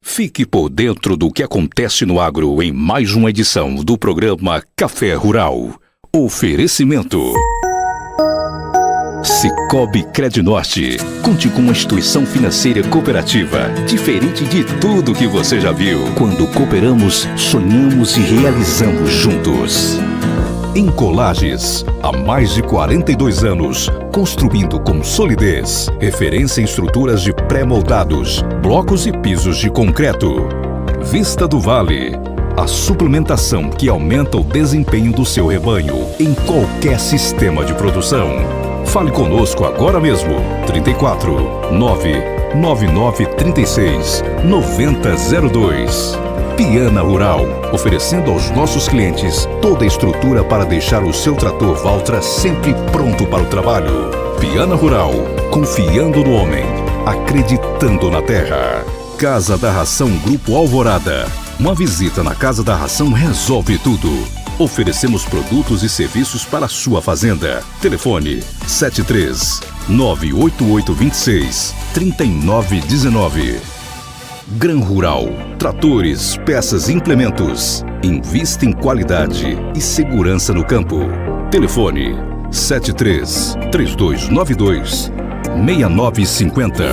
Fique por dentro do que acontece no agro em mais uma edição do programa Café Rural. Oferecimento Sicoob Crednorte. Conte com uma instituição financeira cooperativa, diferente de tudo que você já viu. Quando cooperamos, sonhamos e realizamos juntos. Em Colages, há mais de 42 anos, construindo com solidez, referência em estruturas de pré-moldados, blocos e pisos de concreto. Vista do Vale, a suplementação que aumenta o desempenho do seu rebanho em qualquer sistema de produção. Fale conosco agora mesmo, 34 999 36 9002. Piana Rural, oferecendo aos nossos clientes toda a estrutura para deixar o seu trator Valtra sempre pronto para o trabalho. Piana Rural, confiando no homem, acreditando na terra. Casa da Ração Grupo Alvorada. Uma visita na Casa da Ração resolve tudo. Oferecemos produtos e serviços para a sua fazenda. Telefone 73 98826 3919. Gran Rural, tratores, peças e implementos. Invista em qualidade e segurança no campo. Telefone 73 3292 6950.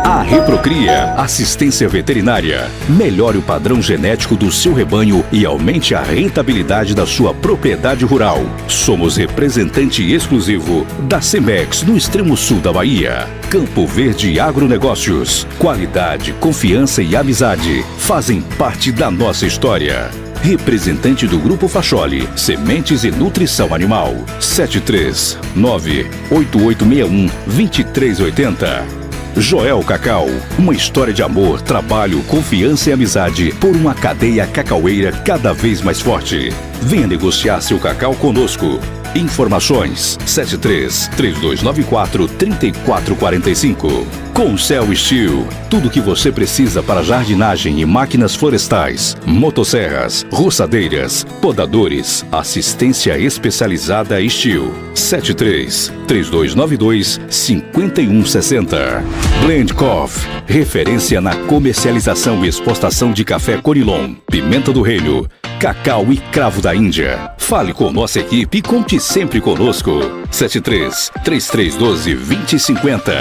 A Reprocria, assistência veterinária. Melhore o padrão genético do seu rebanho e aumente a rentabilidade da sua propriedade rural. Somos representante exclusivo da Cemex no extremo sul da Bahia. Campo Verde Agronegócios. Qualidade, confiança e amizade fazem parte da nossa história. Representante do Grupo Facholi, Sementes e Nutrição Animal. 73 98861 2380. Joel Cacau, uma história de amor, trabalho, confiança e amizade por uma cadeia cacaueira cada vez mais forte. Venha negociar seu cacau conosco. Informações 73 3294 3445. Concel Steel, tudo o que você precisa para jardinagem e máquinas florestais, motosserras, roçadeiras, podadores, assistência especializada Steel. 73 3292 5160. Blend Coffee, referência na comercialização e exportação de café Conilon, pimenta do reino, cacau e cravo da Índia. Fale com nossa equipe e conte sempre conosco. 73 3312 2050.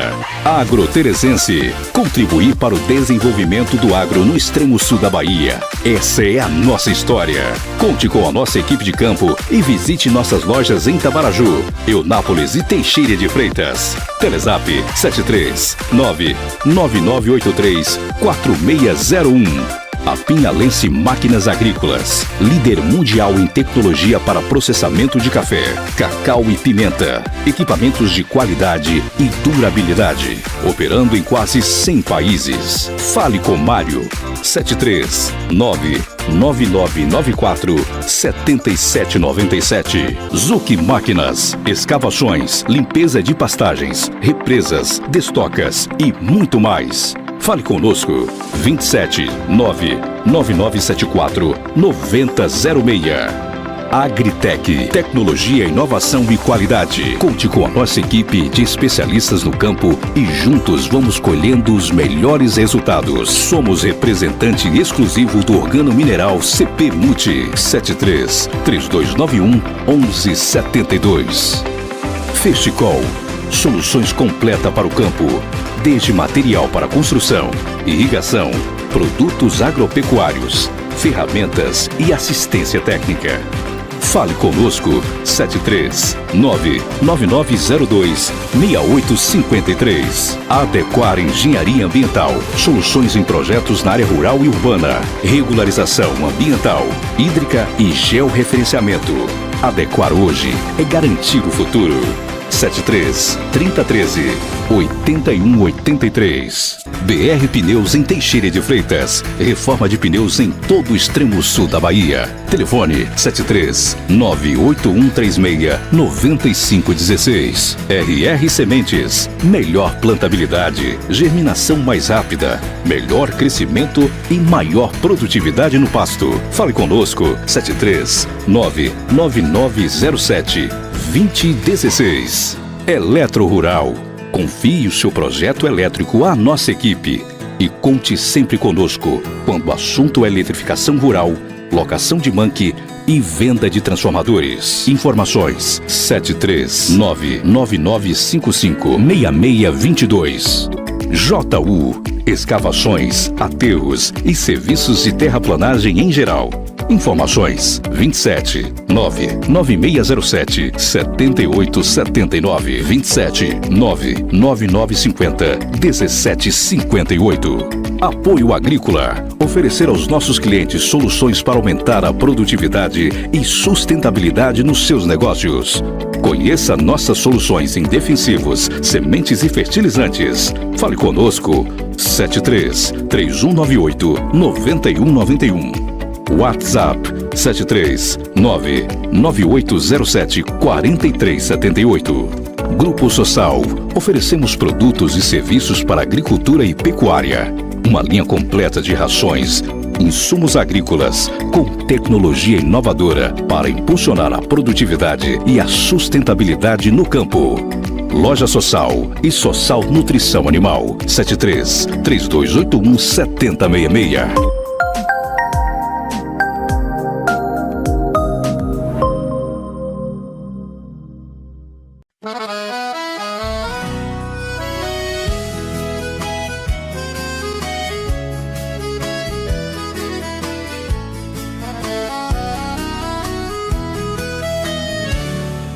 Agroteresense, contribuir para o desenvolvimento do agro no extremo sul da Bahia. Essa é a nossa história. Conte com a nossa equipe de campo e visite nossas lojas em Tamaraju, Eunápolis e Teixeira de Freitas. Telezap 73 99983 4601. A Pinhalense Máquinas Agrícolas, líder mundial em tecnologia para processamento de café, cacau e pimenta, equipamentos de qualidade e durabilidade, operando em quase 100 países. Fale com Mário, 73 99994 7797. Zuc Máquinas, escavações, limpeza de pastagens, represas, destocas e muito mais. Fale conosco, 27 99974 9006. Agritech, tecnologia, inovação e qualidade. Conte com a nossa equipe de especialistas no campo e juntos vamos colhendo os melhores resultados. Somos representante exclusivo do organo mineral CP Multi. 73 3291 1172. Festicol, soluções completas para o campo, desde material para construção, irrigação, produtos agropecuários, ferramentas e assistência técnica. Fale conosco, 73 99902 6853. Adequar Engenharia Ambiental, soluções em projetos na área rural e urbana, regularização ambiental, hídrica e georreferenciamento. Adequar hoje é garantir o futuro. 73 3013 8183. BR Pneus em Teixeira de Freitas. Reforma de pneus em todo o extremo sul da Bahia. Telefone 73 98136 9516. RR Sementes. Melhor plantabilidade, germinação mais rápida, melhor crescimento e maior produtividade no pasto. Fale conosco 73 99907 2016. Eletro Rural. Confie o seu projeto elétrico à nossa equipe e conte sempre conosco quando o assunto é eletrificação rural, locação de manque e venda de transformadores. Informações 73999556622. JU Escavações, aterros e serviços de terraplanagem em geral. Informações 27 99607 7879 27 99950 1758. Apoio Agrícola. Oferecer aos nossos clientes soluções para aumentar a produtividade e sustentabilidade nos seus negócios. Conheça nossas soluções em defensivos, sementes e fertilizantes. Fale conosco 73 3198 9191. WhatsApp 73 99807 4378. Grupo Social. Oferecemos produtos e serviços para agricultura e pecuária. Uma linha completa de rações, insumos agrícolas com tecnologia inovadora para impulsionar a produtividade e a sustentabilidade no campo. Loja Social e Social Nutrição Animal 73 3281 7066.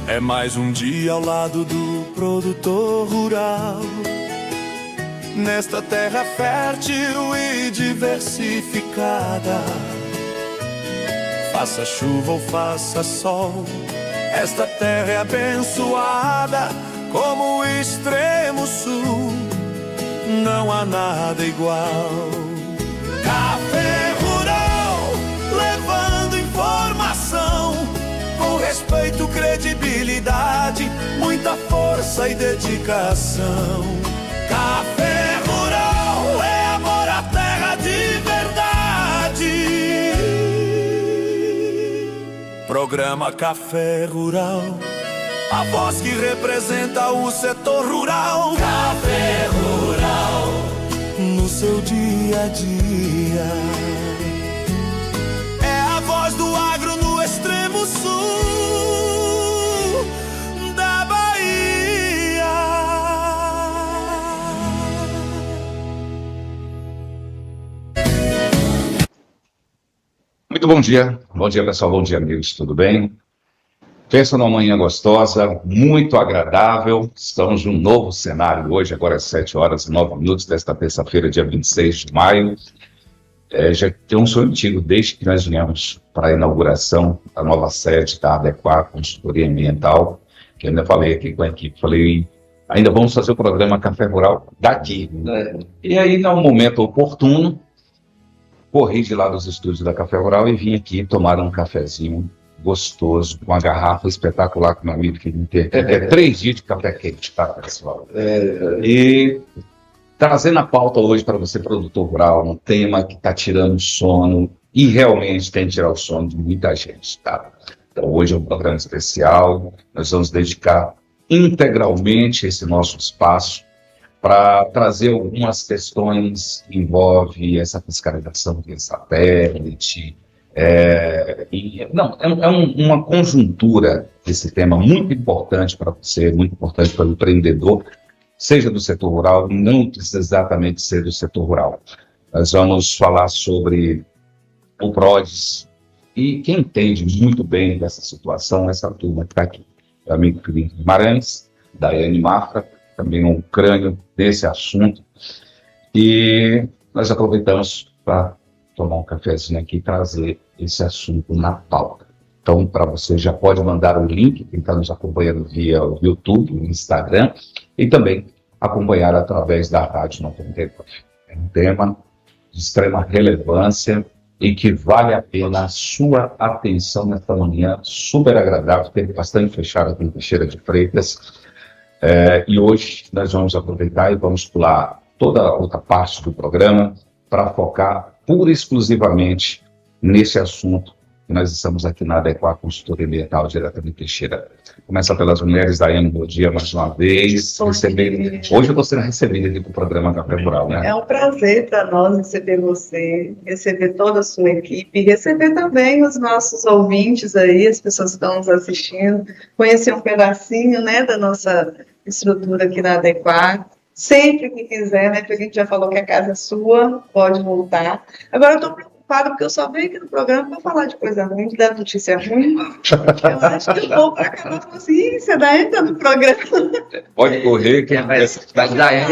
É mais um dia ao lado do produtor rural, nesta terra fértil e diversificada. Faça chuva ou faça sol, esta terra é abençoada como o extremo sul. Não há nada igual. Café Rural, levando informação com respeito, credibilidade, muita força e dedicação. Café Rural é amor à terra de verdade. Programa Café Rural, a voz que representa o setor rural. Café Rural, no seu dia a dia. É a voz do agro no extremo sul da Bahia. Muito bom dia pessoal, bom dia amigos, tudo bem? Pensa numa manhã gostosa, muito agradável. Estamos num novo cenário hoje, agora às 7h09 desta terça-feira, dia 26 de maio. Já tem um sonho antigo, desde que nós viemos para a inauguração da nova sede da Adequar Consultoria Ambiental, que eu ainda falei aqui com a equipe, falei, ainda vamos fazer o programa Café Rural daqui. E aí, no momento oportuno, corri de lá dos estúdios da Café Rural e vim aqui tomar um cafezinho gostoso, com uma garrafa espetacular com meu amigo que me tem. 3 dias de café quente, tá, pessoal? E trazendo a pauta hoje para você, produtor rural, um tema que está tirando sono, e realmente tem que tirar o sono de muita gente, tá? Então hoje é um programa especial, nós vamos dedicar integralmente esse nosso espaço para trazer algumas questões que envolvem essa fiscalização via satélite. É uma conjuntura desse tema muito importante para você, muito importante para o empreendedor, seja do setor rural, não precisa exatamente ser do setor rural. Nós vamos falar sobre o PRODES, e quem entende muito bem dessa situação, essa turma que está aqui, meu amigo Felipe Guimarães, Daiane Mafra, também um crânio desse assunto, e nós aproveitamos para tomar um cafezinho aqui e trazer esse assunto na pauta. Então, para você, já pode mandar o link, quem está nos acompanhando via o YouTube, o Instagram, e também acompanhar através da Rádio 99. É um tema de extrema relevância e que vale a pena a sua atenção nesta manhã super agradável, tempo bastante fechado aqui em Teixeira de Freitas. E hoje nós vamos aproveitar e vamos pular toda a outra parte do programa para focar pura e exclusivamente nesse assunto que nós estamos aqui na Adequar Consultoria Ambiental, diretamente de Teixeira. Começa pelas mulheres. Daiane, bom dia mais uma vez. Hoje eu vou ser recebida aqui para o programa Café Rural, né? É um prazer para nós receber você, receber toda a sua equipe, receber também os nossos ouvintes aí, as pessoas que estão nos assistindo, conhecer um pedacinho, né, da nossa estrutura aqui na Adequar. Sempre que quiser, né, porque a gente já falou que a casa é sua, pode voltar. Agora eu estou preocupada porque eu só venho aqui no programa para falar de coisa ruim, de dar notícia ruim. Eu acho que o povo vai acabar falando assim, você dá entra no programa. Pode correr, quem vai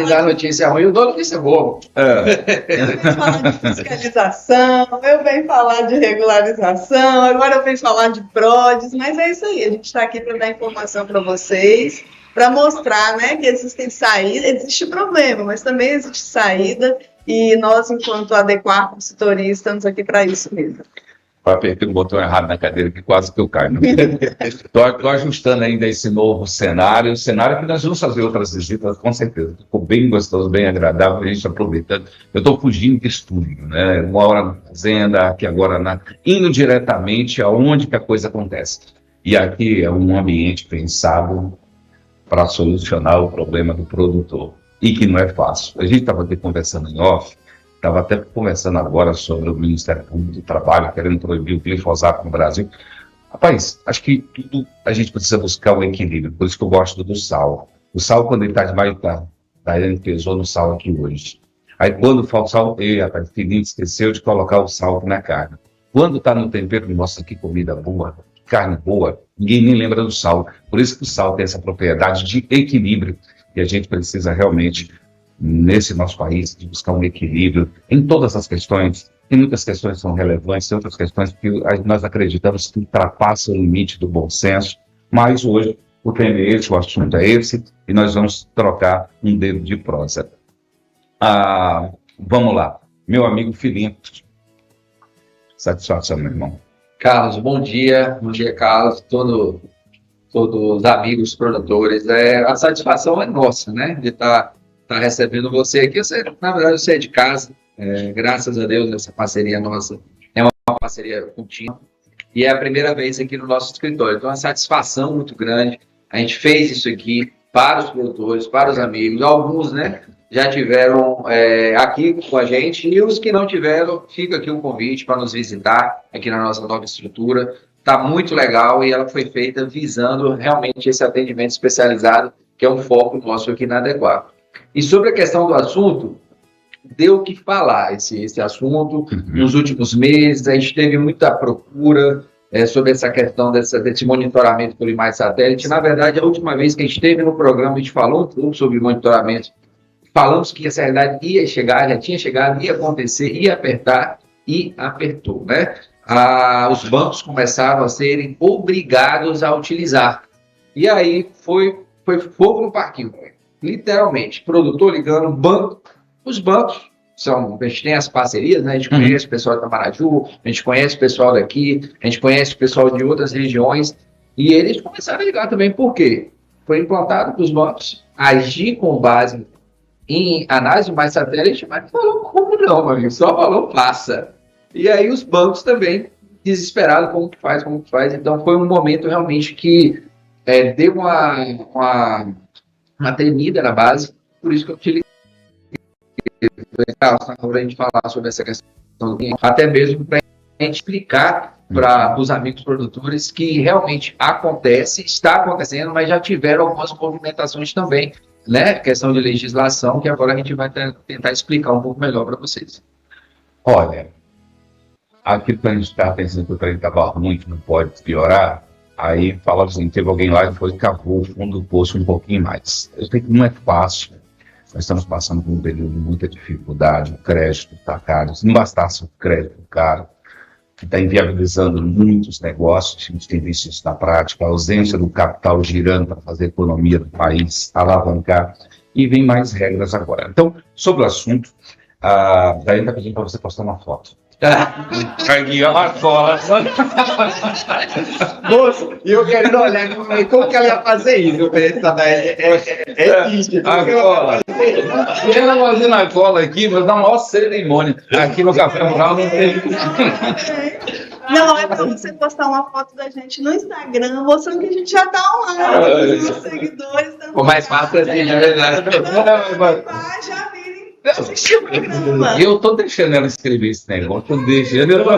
dar notícia ruim, eu dou notícia boa. Eu venho falar de fiscalização, eu venho falar de regularização, agora eu venho falar de PRODES, mas é isso aí, a gente está aqui para dar informação para vocês, para mostrar, né, que existem saídas, existe problema, mas também existe saída, e nós, enquanto Adequar Consultoria, estamos aqui para isso mesmo. Eu apertei o botão errado na cadeira, que quase que eu caio. Estou ajustando ainda esse novo cenário que nós vamos fazer outras visitas, com certeza. Ficou bem gostoso, bem agradável, a gente aproveitando. Eu estou fugindo de estúdio, né? Uma hora na fazenda, aqui agora indo diretamente aonde que a coisa acontece. E aqui é um ambiente pensado para solucionar o problema do produtor, e que não é fácil. A gente estava aqui conversando em off, estava até conversando agora sobre o Ministério Público do Trabalho, querendo proibir o glifosato no Brasil. Rapaz, acho que tudo a gente precisa buscar um equilíbrio, por isso que eu gosto do sal. O sal, quando ele está demais, ele pesou no sal aqui hoje. Aí quando falta sal, rapaz, o Felipe esqueceu de colocar o sal na carne. Quando está no tempero, nossa, que comida boa, carne boa, ninguém nem lembra do sal. Por isso que o sal tem essa propriedade de equilíbrio, e a gente precisa realmente, nesse nosso país, de buscar um equilíbrio em todas as questões. Tem muitas questões que são relevantes, tem outras questões que nós acreditamos que ultrapassam o limite do bom senso, mas hoje o tema é esse, o assunto é esse, e nós vamos trocar um dedo de prosa. Vamos lá, meu amigo Filipe. Satisfação, meu irmão. Carlos, bom dia, Carlos, todos os amigos produtores. A satisfação é nossa, né, de estar recebendo você aqui. Na verdade, você é de casa, graças a Deus, essa parceria nossa é uma parceria contínua, e é a primeira vez aqui no nosso escritório, então é uma satisfação muito grande. A gente fez isso aqui para os produtores, para os amigos, alguns, né, já tiveram aqui com a gente, e os que não tiveram, fica aqui um convite para nos visitar aqui na nossa nova estrutura. Está muito legal, e ela foi feita visando realmente esse atendimento especializado, que é um foco nosso aqui na Adequar. E sobre a questão do assunto, deu o que falar esse assunto. Nos últimos meses, a gente teve muita procura sobre essa questão desse monitoramento por imagem satélite. Na verdade, a última vez que a gente esteve no programa, a gente falou um pouco sobre monitoramento. Falamos que essa realidade ia chegar, já tinha chegado, ia acontecer, ia apertar, e apertou, né? Os bancos começaram a serem obrigados a utilizar. E aí foi fogo no parquinho, literalmente. Produtor ligando, banco. Os bancos a gente tem as parcerias, né? A gente conhece o pessoal de Tamaraju, a gente conhece o pessoal daqui, a gente conhece o pessoal de outras regiões, e eles começaram a ligar também. Por quê? Foi implantado para os bancos agir com base em análise de imagem satélite, mas não falou como não, meu amigo, só falou passa. E aí os bancos também desesperados, como que faz. Então foi um momento realmente que deu uma tremida na base, por isso que eu te liguei para a gente falar sobre essa questão, até mesmo para a gente explicar para os amigos produtores que realmente está acontecendo, mas já tiveram algumas movimentações também, né? Questão de legislação, que agora a gente vai tentar explicar um pouco melhor para vocês. Olha, aquilo que a gente está pensando que o trem estava ruim, que não pode piorar, aí falava assim, teve alguém lá que foi e cavou o fundo do poço um pouquinho mais. Eu sei que não é fácil, nós estamos passando por um período de muita dificuldade, o crédito está caro, se não bastasse o crédito caro, que está inviabilizando muitos negócios, a gente tem visto isso na prática, a ausência do capital girando para fazer a economia do país alavancar, e vem mais regras agora. Então, sobre o assunto, a Daiane está pedindo para você postar uma foto. Aqui, ó, a cola. Moço, e eu querendo olhar, como que ela ia fazer isso? Eu falei, essa daí é triste. A cola. E ela fazendo a cola aqui, mas na maior cerimônia. Aqui no Café Rural não tem. Não, é para você postar uma foto da gente no Instagram, mostrando que a gente já está online, os nossos seguidores também. O mais fácil é assim, na verdade. Já virem assistir o programa. Eu tô deixando ela escrever esse negócio, tô deixando ela.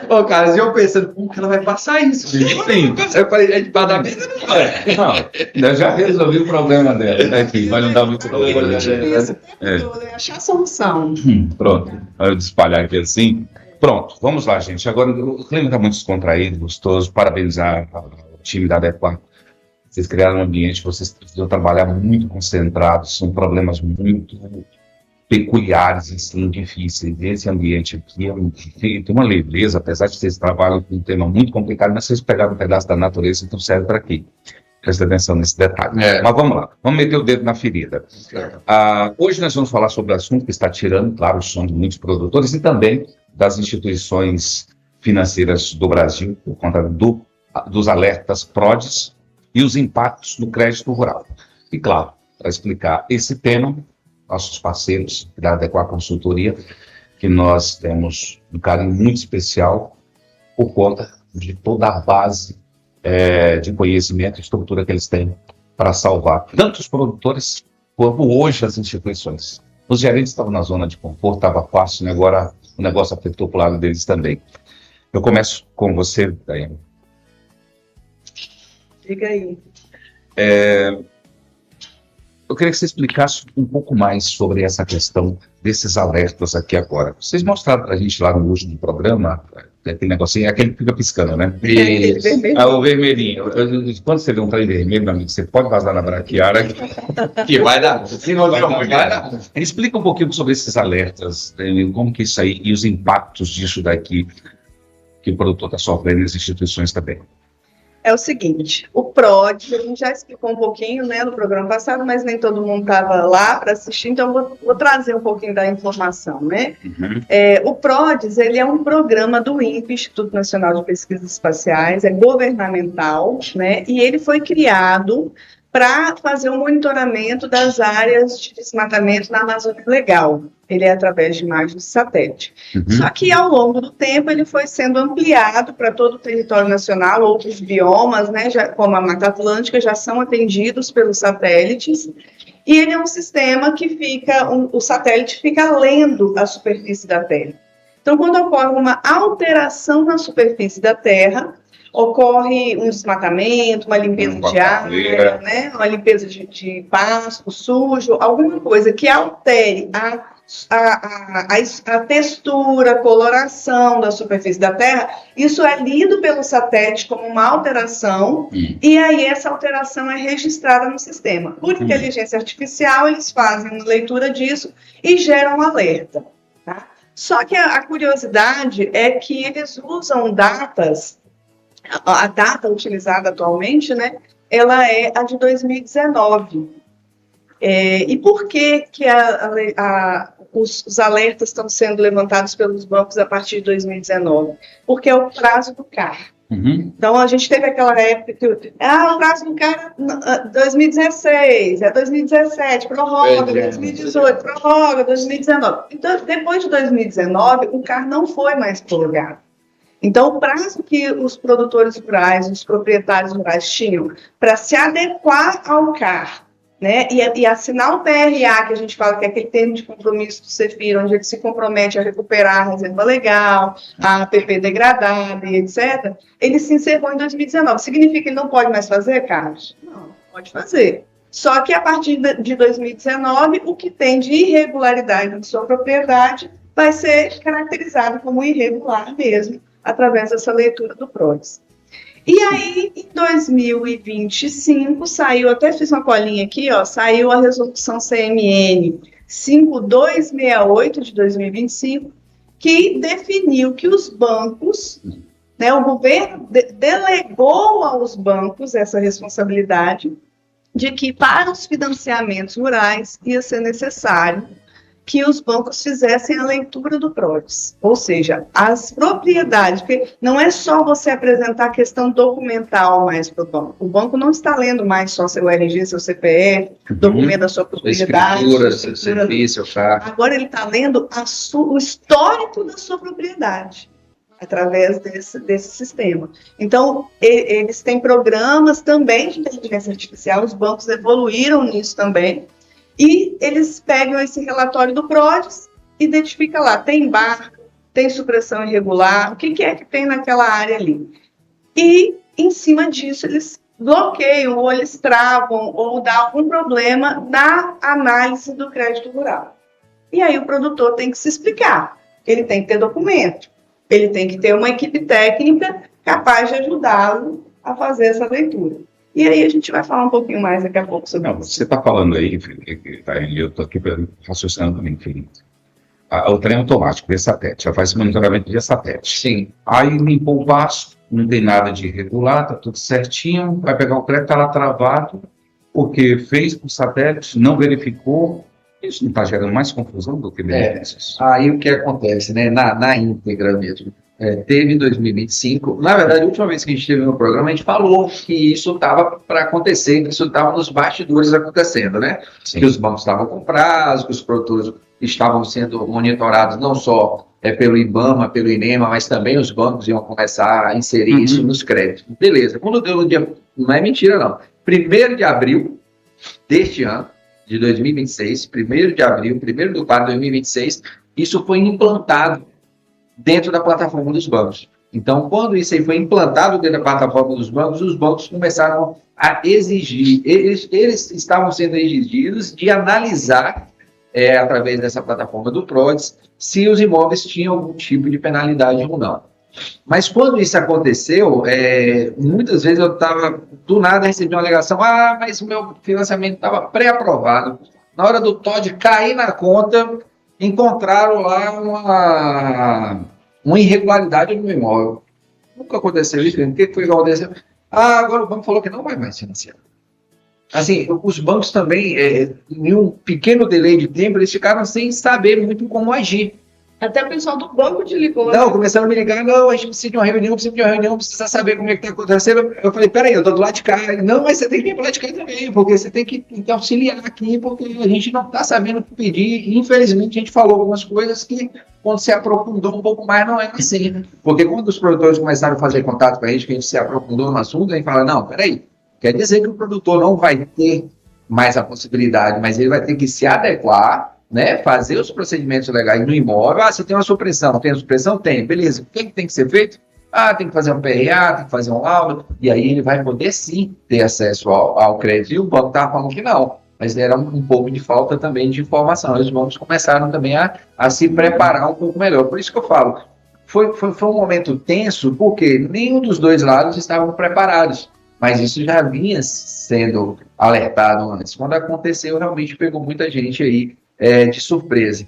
Ô, cara, eu pensando, como que ela vai passar isso? Sim. Eu falei, a gente vai dar mesa, não vai. Não, eu já resolvi o problema dela. Aqui, vai não dar muito problema. Isso, achar a solução. Pronto. Eu espalhar aqui assim. Pronto, vamos lá, gente. Agora, o clima está muito descontraído, gostoso. Parabenizar o time da Adequar. Vocês criaram um ambiente, vocês precisam trabalhar muito concentrados, são problemas muito peculiares, assim, difíceis. Esse ambiente aqui tem uma leveza, apesar de vocês trabalham com um tema muito complicado, mas vocês pegaram um pedaço da natureza, então serve para quê? Presta atenção nesse detalhe. Mas vamos lá, vamos meter o dedo na ferida. Hoje nós vamos falar sobre o assunto que está tirando, claro, o som de muitos produtores e também das instituições financeiras do Brasil, por conta dos alertas PRODES e os impactos no crédito rural. E claro, para explicar esse tema, nossos parceiros da Adequar Consultoria, que nós temos um carinho muito especial por conta de toda a base de conhecimento e estrutura que eles têm para salvar tanto os produtores quanto hoje as instituições. Os gerentes estavam na zona de conforto, estava fácil, né? Agora o negócio afetou para o lado deles também. Eu começo com você, Daiane. Diga aí. Eu queria que você explicasse um pouco mais sobre essa questão desses alertas aqui agora. Vocês mostraram para a gente lá no último programa, aquele negocinho, aquele que fica piscando, né? Isso. O vermelhinho. Quando você vê um trem vermelho, meu amigo, você pode vazar na braquiária. Que vai dar. Se não der, vai dar. Explica um pouquinho sobre esses alertas, como que isso aí, e os impactos disso daqui, que o produtor está sofrendo nas instituições também. É o seguinte, o PRODES, a gente já explicou um pouquinho, né, no programa passado, mas nem todo mundo estava lá para assistir, então vou trazer um pouquinho da informação, né? O PRODES, ele é um programa do INPE, Instituto Nacional de Pesquisas Espaciais, é governamental, né, e ele foi criado para fazer um monitoramento das áreas de desmatamento na Amazônia Legal. Ele é através de imagens de satélite. Só que, ao longo do tempo, ele foi sendo ampliado para todo o território nacional, outros biomas, né, como a Mata Atlântica, já são atendidos pelos satélites, e ele é um sistema que o satélite fica lendo a superfície da Terra. Então, quando ocorre uma alteração na superfície da Terra, ocorre um desmatamento, uma limpeza de área, né? Uma limpeza de pasto sujo, alguma coisa que altere a textura, a coloração da superfície da Terra, isso é lido pelo satélite como uma alteração, e aí essa alteração é registrada no sistema. Por inteligência artificial, eles fazem uma leitura disso e geram um alerta. Tá? Só que a curiosidade é que eles usam datas. A data utilizada atualmente, né, ela é a de 2019. E por que os alertas estão sendo levantados pelos bancos a partir de 2019? Porque é o prazo do CAR. Então, a gente teve aquela época que o prazo do CAR é 2016, 2017, prorroga 2018, prorroga 2019. Então, depois de 2019, o CAR não foi mais prorrogado. Então, o prazo que os produtores rurais, os proprietários rurais tinham para se adequar ao CAR, né, e assinar o PRA, que a gente fala que é aquele termo de compromisso do CEFIR, onde ele se compromete a recuperar a reserva legal, a APP degradada e etc., ele se encerrou em 2019. Significa que ele não pode mais fazer, Carlos? Não, pode fazer. Só que a partir de 2019, o que tem de irregularidade na sua propriedade vai ser caracterizado como irregular mesmo, através dessa leitura do PRODES. E aí, em 2025, saiu, até fiz uma colinha aqui, saiu a resolução CMN 5268 de 2025, que definiu que os bancos, né, o governo delegou aos bancos essa responsabilidade de que para os financiamentos rurais ia ser necessário que os bancos fizessem a leitura do PRODES, ou seja, as propriedades, porque não é só você apresentar a questão documental mais para o banco não está lendo mais só seu RG, seu CPF, documento da sua propriedade, escritura, seu serviço, seu carro. Agora ele está lendo o histórico da sua propriedade, através desse sistema. Então, eles têm programas também de inteligência artificial, os bancos evoluíram nisso também, e eles pegam esse relatório do PRODES, identifica lá, tem embargo, tem supressão irregular, o que é que tem naquela área ali. E, em cima disso, eles bloqueiam, ou eles travam, ou dá algum problema na análise do crédito rural. E aí o produtor tem que se explicar, ele tem que ter documento, ele tem que ter uma equipe técnica capaz de ajudá-lo a fazer essa leitura. E aí a gente vai falar um pouquinho mais daqui a pouco sobre isso. Você está falando aí, eu estou aqui raciocinando também, Felipe. O trem automático, via satélite, já faz monitoramento via satélite. Sim. Aí limpou o vaso, não tem nada de irregular, está tudo certinho, vai pegar o crédito, está lá travado, porque fez por satélite, não verificou. Isso não está gerando mais confusão do que benefícios? Aí o que acontece, né? Na íntegra mesmo. Teve em 2025, na verdade, a última vez que a gente teve no programa, a gente falou que isso estava para acontecer, que isso estava nos bastidores acontecendo, né? Sim. Que os bancos estavam com prazo, que os produtores estavam sendo monitorados não só pelo IBAMA, pelo INEMA, mas também os bancos iam começar a inserir isso nos créditos. Beleza, quando deu no dia, não é mentira não, 1º de abril deste ano, de 2026, 1º de abril, 1º de 4 de 2026, isso foi implantado dentro da plataforma dos bancos. Então, quando isso aí foi implantado dentro da plataforma dos bancos, os bancos começaram a exigir, eles estavam sendo exigidos de analisar, através dessa plataforma do PRODES, se os imóveis tinham algum tipo de penalidade ou não. Mas quando isso aconteceu, muitas vezes eu estava, do nada, recebi uma alegação, mas o meu financiamento estava pré-aprovado. Na hora do TOD cair na conta, encontraram lá uma irregularidade no imóvel. Nunca aconteceu isso. O que foi que aconteceu? Agora o banco falou que não vai mais financiar. Assim, os bancos também, em um pequeno delay de tempo, eles ficaram sem saber muito como agir. Até o pessoal do banco te ligou. Não, começaram a me ligar, não, a gente precisa de uma reunião, precisa saber como é que está acontecendo. Eu falei, peraí, eu estou do lado de cá. Não, mas você tem que ir para lá de cá também, porque você tem que auxiliar aqui, porque a gente não está sabendo o que pedir. Infelizmente, a gente falou algumas coisas que, quando se aprofundou um pouco mais, não é assim, né? Porque quando os produtores começaram a fazer contato com a gente, que a gente se aprofundou no assunto, a gente fala, não, peraí, quer dizer que o produtor não vai ter mais a possibilidade, mas ele vai ter que se adequar, né, fazer os procedimentos legais no imóvel. Você tem uma supressão, tem a supressão? Tem, beleza. O que tem que ser feito? Tem que fazer um PRA, tem que fazer um laudo, e aí ele vai poder sim ter acesso ao crédito. E o banco estava falando que não, mas era um pouco de falta também de informação. Os bancos começaram também a se preparar um pouco melhor. Por isso que eu falo, foi um momento tenso, porque nenhum dos dois lados estavam preparados, mas isso já vinha sendo alertado antes. Quando aconteceu, realmente pegou muita gente aí de surpresa.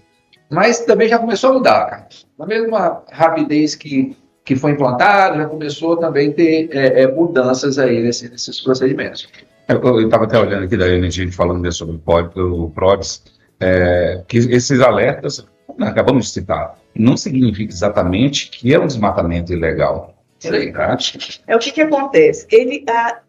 Mas também já começou a mudar, cara. Na mesma rapidez que foi implantado, já começou também a ter mudanças aí nesses procedimentos. Eu estava até olhando aqui da gente falando sobre o PRODES, que esses alertas, acabamos de citar, não significa exatamente que é um desmatamento ilegal. O que acontece?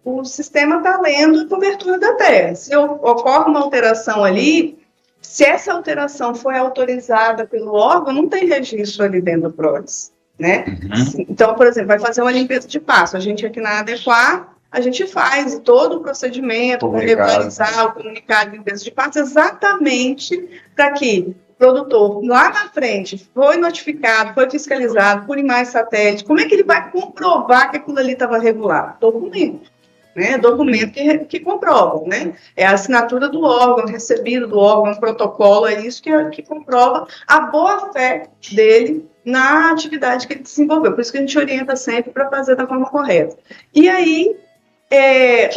O sistema está lendo a cobertura da terra. Se ocorre uma alteração ali, se essa alteração foi autorizada pelo órgão, não tem registro ali dentro do PRODES, né? Então, por exemplo, vai fazer uma limpeza de pasto. A gente aqui na Adequar, a gente faz todo o procedimento para regularizar o comunicado de limpeza de pasto, exatamente para que o produtor, lá na frente, foi notificado, foi fiscalizado por imagem satélite. Como é que ele vai comprovar que aquilo ali estava regular? Documento. Né, documento que comprova, né? É a assinatura do órgão, recebido do órgão, o protocolo, é isso que comprova a boa-fé dele na atividade que ele desenvolveu. Por isso que a gente orienta sempre para fazer da forma correta. E aí,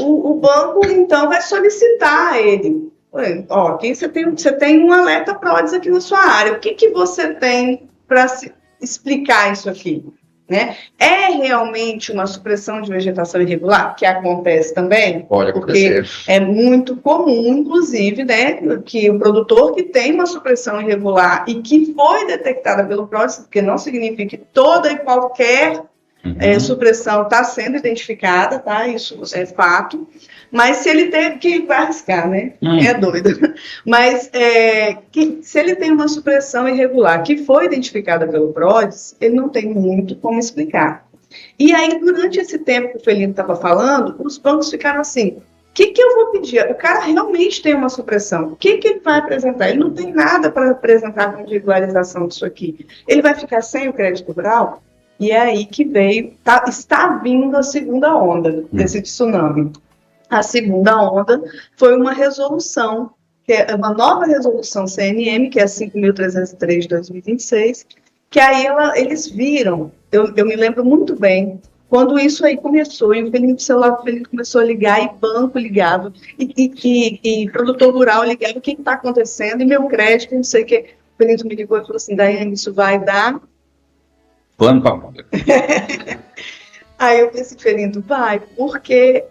o banco, então, vai solicitar a ele. Aqui você tem um alerta PRODES aqui na sua área. O que você tem para explicar isso aqui? Né? É realmente uma supressão de vegetação irregular, que acontece também? Pode acontecer. Porque é muito comum, inclusive, né, que o produtor que tem uma supressão irregular e que foi detectada pelo próximo, porque não significa que toda e qualquer supressão está sendo identificada, tá? Isso é fato. Mas se ele teve que vai arriscar, né? É doido. Mas se ele tem uma supressão irregular que foi identificada pelo PRODES, ele não tem muito como explicar. E aí, durante esse tempo que o Felino estava falando, os bancos ficaram assim: o que eu vou pedir? O cara realmente tem uma supressão. O que ele vai apresentar? Ele não tem nada para apresentar como regularização disso aqui. Ele vai ficar sem o crédito rural? E é aí que está vindo a segunda onda desse tsunami. A segunda onda foi uma resolução, que é uma nova resolução CNM, que é a 5.303 de 2026, que aí eles viram, eu me lembro muito bem, quando isso aí começou, e o celular começou a ligar, e banco ligava, e produtor rural ligava, o que está acontecendo, e meu crédito, não sei o que. O Felino me ligou e falou assim: Daiane, isso vai dar... Pano para manga. Aí eu pensei: Felino, vai, porque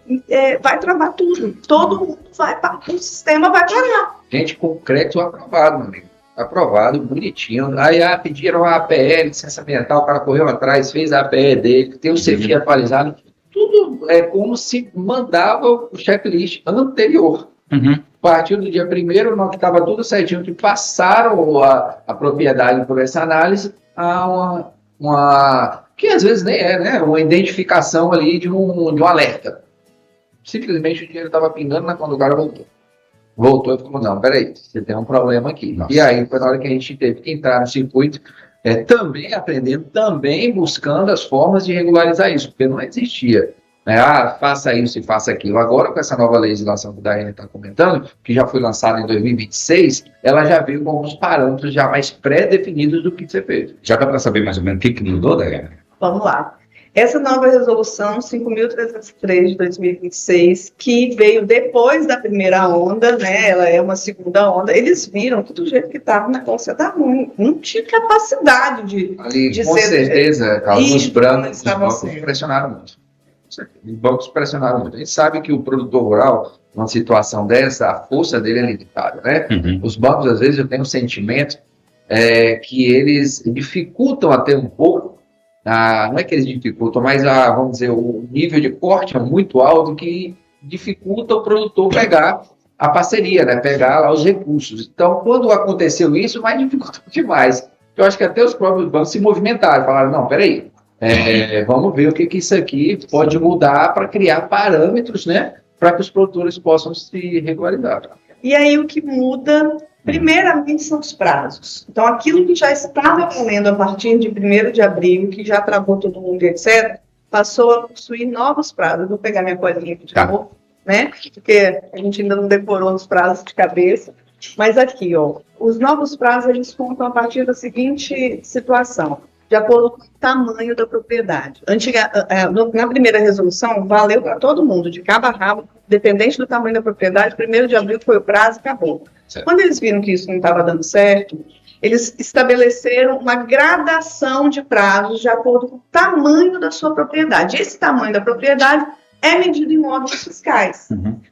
vai travar tudo. Todo mundo vai, o sistema vai parar. Gente com crédito aprovado, meu amigo. Aprovado, bonitinho. Aí pediram a APE, licença ambiental, o cara correu atrás, fez a APE dele, tem o CFI atualizado. Tudo é como se mandava o checklist anterior. A partir do dia 1º, não estava tudo certinho, que passaram a propriedade por essa análise a uma que às vezes nem é, né? Uma identificação ali de um alerta. Simplesmente o dinheiro estava pingando na conta do cara voltou. Voltou e falou: não, peraí, você tem um problema aqui. Nossa. E aí foi na hora que a gente teve que entrar no circuito, também aprendendo, também buscando as formas de regularizar isso, porque não existia. Faça isso e faça aquilo. Agora, com essa nova legislação que a Daiane está comentando, que já foi lançada em 2026, ela já veio com alguns parâmetros já mais pré-definidos do que ser feito. Já dá para saber mais ou menos o que mudou, Daiane? Vamos lá. Essa nova resolução 5.303 de 2026, que veio depois da primeira onda, né? Ela é uma segunda onda. Eles viram que do jeito que estava o negócio ia dar ruim. Não tinha capacidade de com ser... certeza, os bancos assim. pressionaram muito. Os bancos pressionaram muito. A gente sabe que o produtor rural, numa situação dessa, a força dele é limitada, né? Os bancos, às vezes, eu tenho um sentimento que eles dificultam até um pouco, não é que eles dificultam, mas, vamos dizer, o nível de corte é muito alto, que dificulta o produtor pegar a parceria, né? Pegar lá os recursos. Então, quando aconteceu isso, mais dificultou demais. Eu acho que até os próprios bancos se movimentaram, falaram: não, peraí, vamos ver o que isso aqui pode mudar para criar parâmetros, né, para que os produtores possam se regularizar. E aí o que muda, primeiramente, são os prazos. Então, aquilo que já estava valendo a partir de 1º de abril, que já travou todo mundo, etc., passou a possuir novos prazos. Vou pegar minha colinha aqui de novo, né, porque a gente ainda não decorou os prazos de cabeça. Mas aqui, os novos prazos, eles contam a partir da seguinte situação: de acordo com o tamanho da propriedade. Na primeira resolução, valeu para todo mundo, de cabo a rabo, dependente do tamanho da propriedade. 1º de abril foi o prazo, acabou. Certo. Quando eles viram que isso não estava dando certo, eles estabeleceram uma gradação de prazos de acordo com o tamanho da sua propriedade. Esse tamanho da propriedade é medido em módulos fiscais.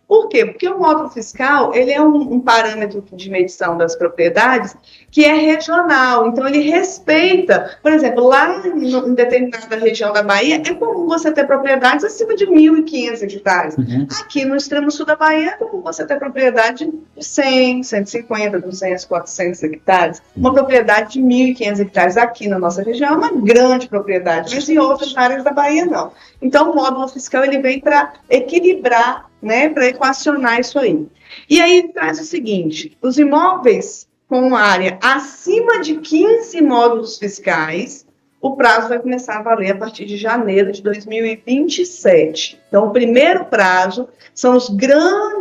Por quê? Porque o módulo fiscal, ele é um parâmetro de medição das propriedades que é regional. Então, ele respeita, por exemplo, lá em determinada região da Bahia, é comum você ter propriedades acima de 1.500 hectares. Aqui no extremo sul da Bahia, é comum você ter propriedade de 100, 150, 200, 400 hectares. Uma propriedade de 1.500 hectares aqui na nossa região é uma grande propriedade, mas em outras áreas da Bahia não. Então, o módulo fiscal, ele vem para equilibrar, né, para equacionar isso aí. E aí traz o seguinte: os imóveis com área acima de 15 módulos fiscais, o prazo vai começar a valer a partir de janeiro de 2027. Então, o primeiro prazo são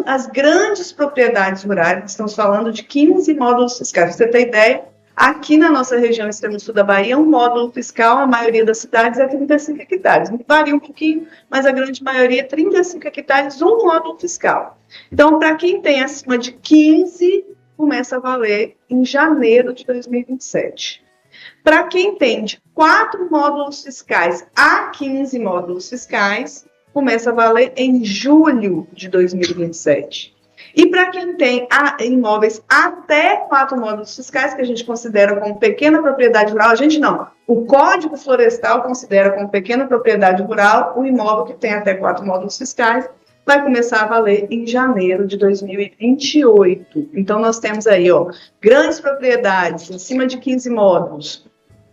as grandes propriedades rurais, estamos falando de 15 módulos fiscais. Pra você ter ideia, aqui na nossa região extremo sul da Bahia, um módulo fiscal, a maioria das cidades, é 35 hectares. Varia um pouquinho, mas a grande maioria é 35 hectares, um módulo fiscal. Então, para quem tem acima de 15, começa a valer em janeiro de 2027. Para quem tem de 4 módulos fiscais a 15 módulos fiscais, começa a valer em julho de 2027. E para quem tem imóveis até 4 módulos fiscais, que a gente considera como pequena propriedade rural, a gente não. O Código Florestal considera como pequena propriedade rural o imóvel que tem até 4 módulos fiscais, vai começar a valer em janeiro de 2028. Então, nós temos aí, grandes propriedades, em cima de 15 módulos,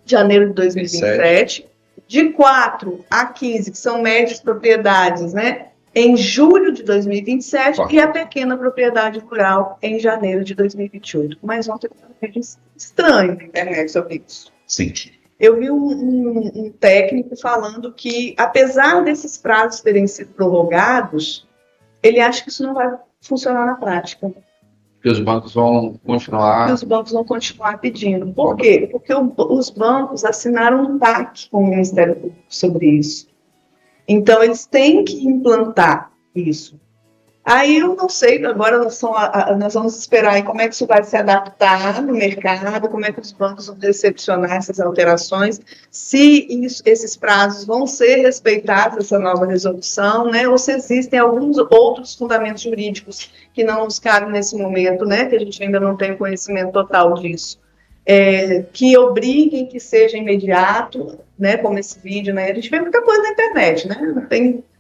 janeiro de 2027, de 4 a 15, que são médias propriedades, né? Em julho de 2027 e a pequena propriedade rural em janeiro de 2028. Mas ontem eu vi um vídeo estranho na internet sobre isso. Sim. Eu vi um técnico falando que, apesar desses prazos terem sido prorrogados, ele acha que isso não vai funcionar na prática. Que os bancos vão continuar... Que os bancos vão continuar pedindo. Por quê? Porque os bancos assinaram um PAC com o Ministério Público sobre isso. Então, eles têm que implantar isso. Aí eu não sei, agora nós vamos esperar aí como é que isso vai se adaptar no mercado, como é que os bancos vão decepcionar essas alterações, se esses prazos vão ser respeitados, essa nova resolução, né, ou se existem alguns outros fundamentos jurídicos que não nos cabem nesse momento, né, que a gente ainda não tem conhecimento total disso. Que obriguem que seja imediato, né, como esse vídeo, né, a gente vê muita coisa na internet, né,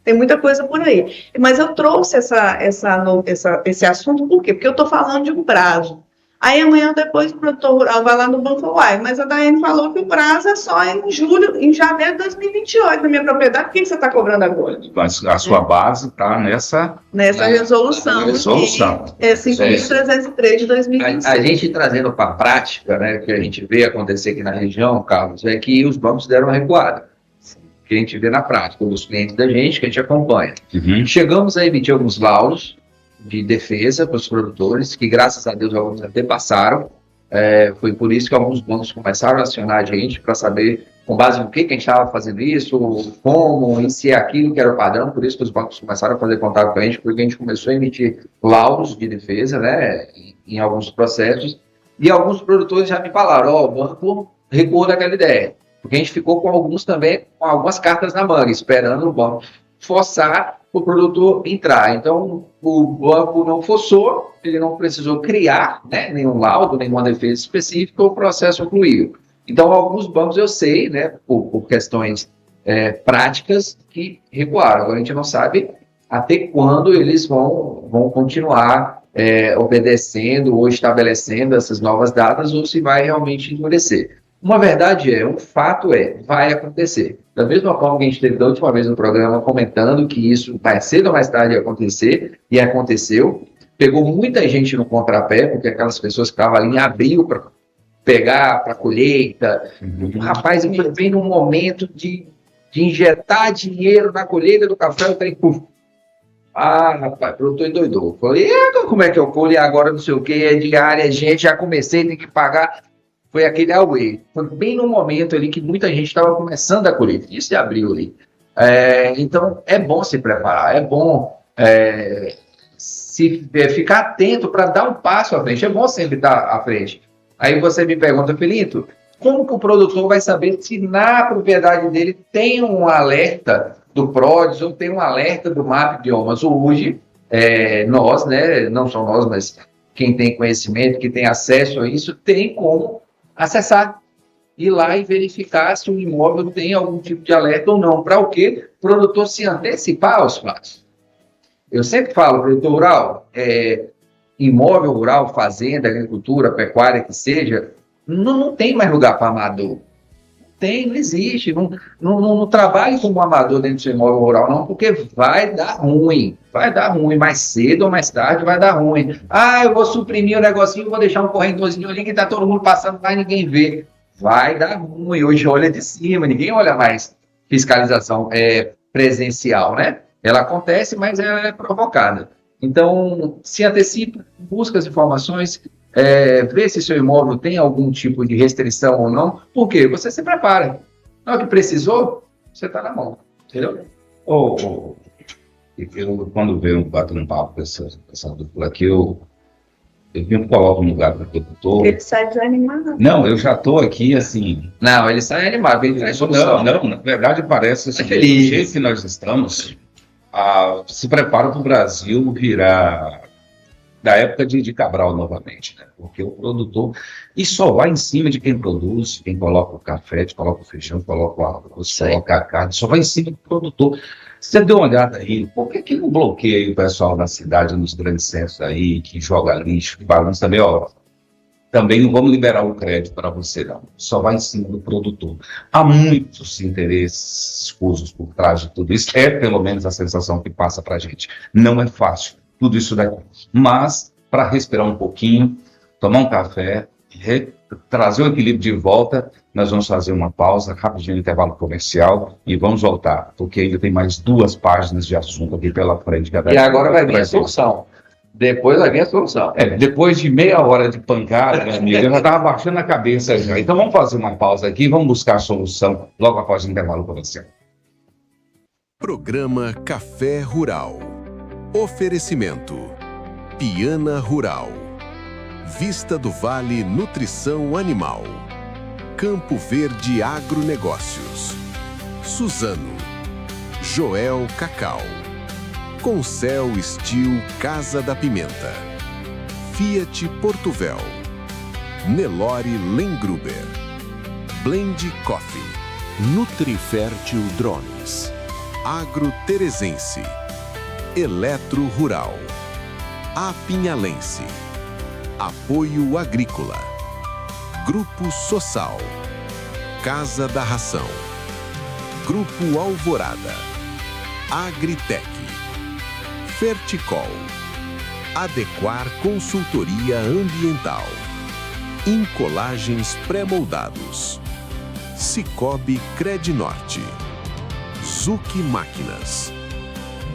tem muita coisa por aí. Mas eu trouxe esse assunto por quê? Porque eu estou falando de um prazo. Aí amanhã depois o produtor rural vai lá no banco e fala, mas a Daiane falou que o prazo é só em janeiro de 2028 na minha propriedade, por que você está cobrando agora? Mas a sua base está nessa resolução. É 5.303 de 2026. A gente trazendo para a prática, né, que a gente vê acontecer aqui na região, Carlos, é que os bancos deram uma recuada. Que a gente vê na prática, os clientes da gente, que a gente acompanha. Uhum. Chegamos a emitir alguns laudos de defesa para os produtores, que graças a Deus alguns até passaram. Foi por isso que alguns bancos começaram a acionar a gente para saber com base no que a gente estava fazendo isso, como, e se é aquilo que era o padrão. Por isso que os bancos começaram a fazer contato com a gente, porque a gente começou a emitir laudos de defesa, né, em alguns processos. E alguns produtores já me falaram, o banco recuou daquela ideia. Porque a gente ficou com alguns também, com algumas cartas na manga, esperando o banco forçar o produtor entrar. Então, o banco não forçou, ele não precisou criar, né, nenhum laudo, nenhuma defesa específica, o processo fluiu. Então, alguns bancos eu sei, né, por questões práticas, que recuaram. Agora, a gente não sabe até quando eles vão continuar obedecendo ou estabelecendo essas novas datas, ou se vai realmente endurecer. Uma verdade um fato vai acontecer. Da mesma forma que a gente teve da última vez no programa comentando que isso mais cedo ou mais tarde ia acontecer, e aconteceu, pegou muita gente no contrapé, porque aquelas pessoas que estavam ali em abril para pegar para colheita, rapaz, vem num momento de injetar dinheiro na colheita do café, eu tenho rapaz, o produtor endoidou. Falei, como é que eu colho agora, não sei o que, é diária, gente, já comecei, tem que pagar. Foi aquele away. Foi bem no momento ali que muita gente estava começando a colher. Isso de abril ali. Então, é bom se preparar. É bom ficar atento para dar um passo à frente. É bom sempre estar à frente. Aí você me pergunta, Felito, como que o produtor vai saber se na propriedade dele tem um alerta do PRODES ou tem um alerta do MAP Biomas? Hoje, nós, né, não só nós, mas quem tem conhecimento, que tem acesso a isso, tem como acessar, ir lá e verificar se o imóvel tem algum tipo de alerta ou não. Para o quê? O produtor se antecipar aos fatos. Eu sempre falo, produtor rural, imóvel rural, fazenda, agricultura, pecuária, que seja, não tem mais lugar para amador. Não existe. Não trabalhe como amador dentro do seu imóvel rural, não, porque vai dar ruim. Vai dar ruim. Mais cedo ou mais tarde vai dar ruim. Eu vou suprimir o negocinho, vou deixar um corredorzinho ali que está todo mundo passando lá e ninguém vê. Vai dar ruim. Hoje olha de cima, ninguém olha mais fiscalização presencial, né? Ela acontece, mas ela é provocada. Então, se antecipa, busca as informações, vê se seu imóvel tem algum tipo de restrição ou não. Por quê? Você se prepara. Na hora que precisou, você está na mão. Entendeu? Eu, quando veio batendo um papo com essa dupla aqui, eu Eu vim coloco no lugar do produtor. Ele sai desanimado. Não, eu já estou aqui assim. Não, ele sai animado, ele traz solução. Não, na verdade parece assim, do Feliz. jeito que nós estamos, se prepara para o Brasil virar da época de Cabral novamente, né? Porque o produtor, e só vai em cima de quem produz, quem coloca o café, coloca o feijão, coloca o arroz, coloca a carne, só vai em cima do produtor. Você deu uma olhada aí, por que não bloqueia o pessoal na cidade, nos grandes centros aí, que joga lixo, que bagunça também, ó, também não vamos liberar o crédito para você não, só vai em cima do produtor. Há muitos interesses escusos por trás de tudo isso, é pelo menos a sensação que passa para a gente. Não é fácil tudo isso daqui, mas para respirar um pouquinho, tomar um café, trazer o equilíbrio de volta, nós vamos fazer uma pausa, rapidinho, intervalo comercial, e vamos voltar, porque ainda tem mais 2 páginas de assunto aqui pela frente. E agora vai vir a solução. Depois vai vir a solução. Depois de meia hora de pancada, meu amigo, eu já estava baixando a cabeça já. Então vamos fazer uma pausa aqui, vamos buscar a solução logo após o intervalo comercial. Programa Café Rural. Oferecimento: Piana Rural, Vista do Vale Nutrição Animal, Campo Verde Agronegócios, Suzano, Joel Cacau, Concel Steel Casa da Pimenta, Fiat Portuvel, Nelore Lengruber, Blend Coffee, Nutrifértil Drones, Agro Teresense, Eletro Rural, Apinhalense, Apoio Agrícola, Grupo Sossal, Casa da Ração, Grupo Alvorada, Agritec, Ferticol, Adequar Consultoria Ambiental, Incolagens Pré-moldados, Cicobi Credinorte, Zuc Máquinas,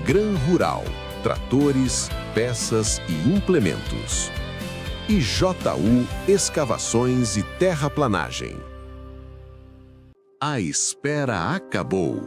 Gran Rural, tratores, peças e implementos. E JU Escavações e Terraplanagem. A espera acabou.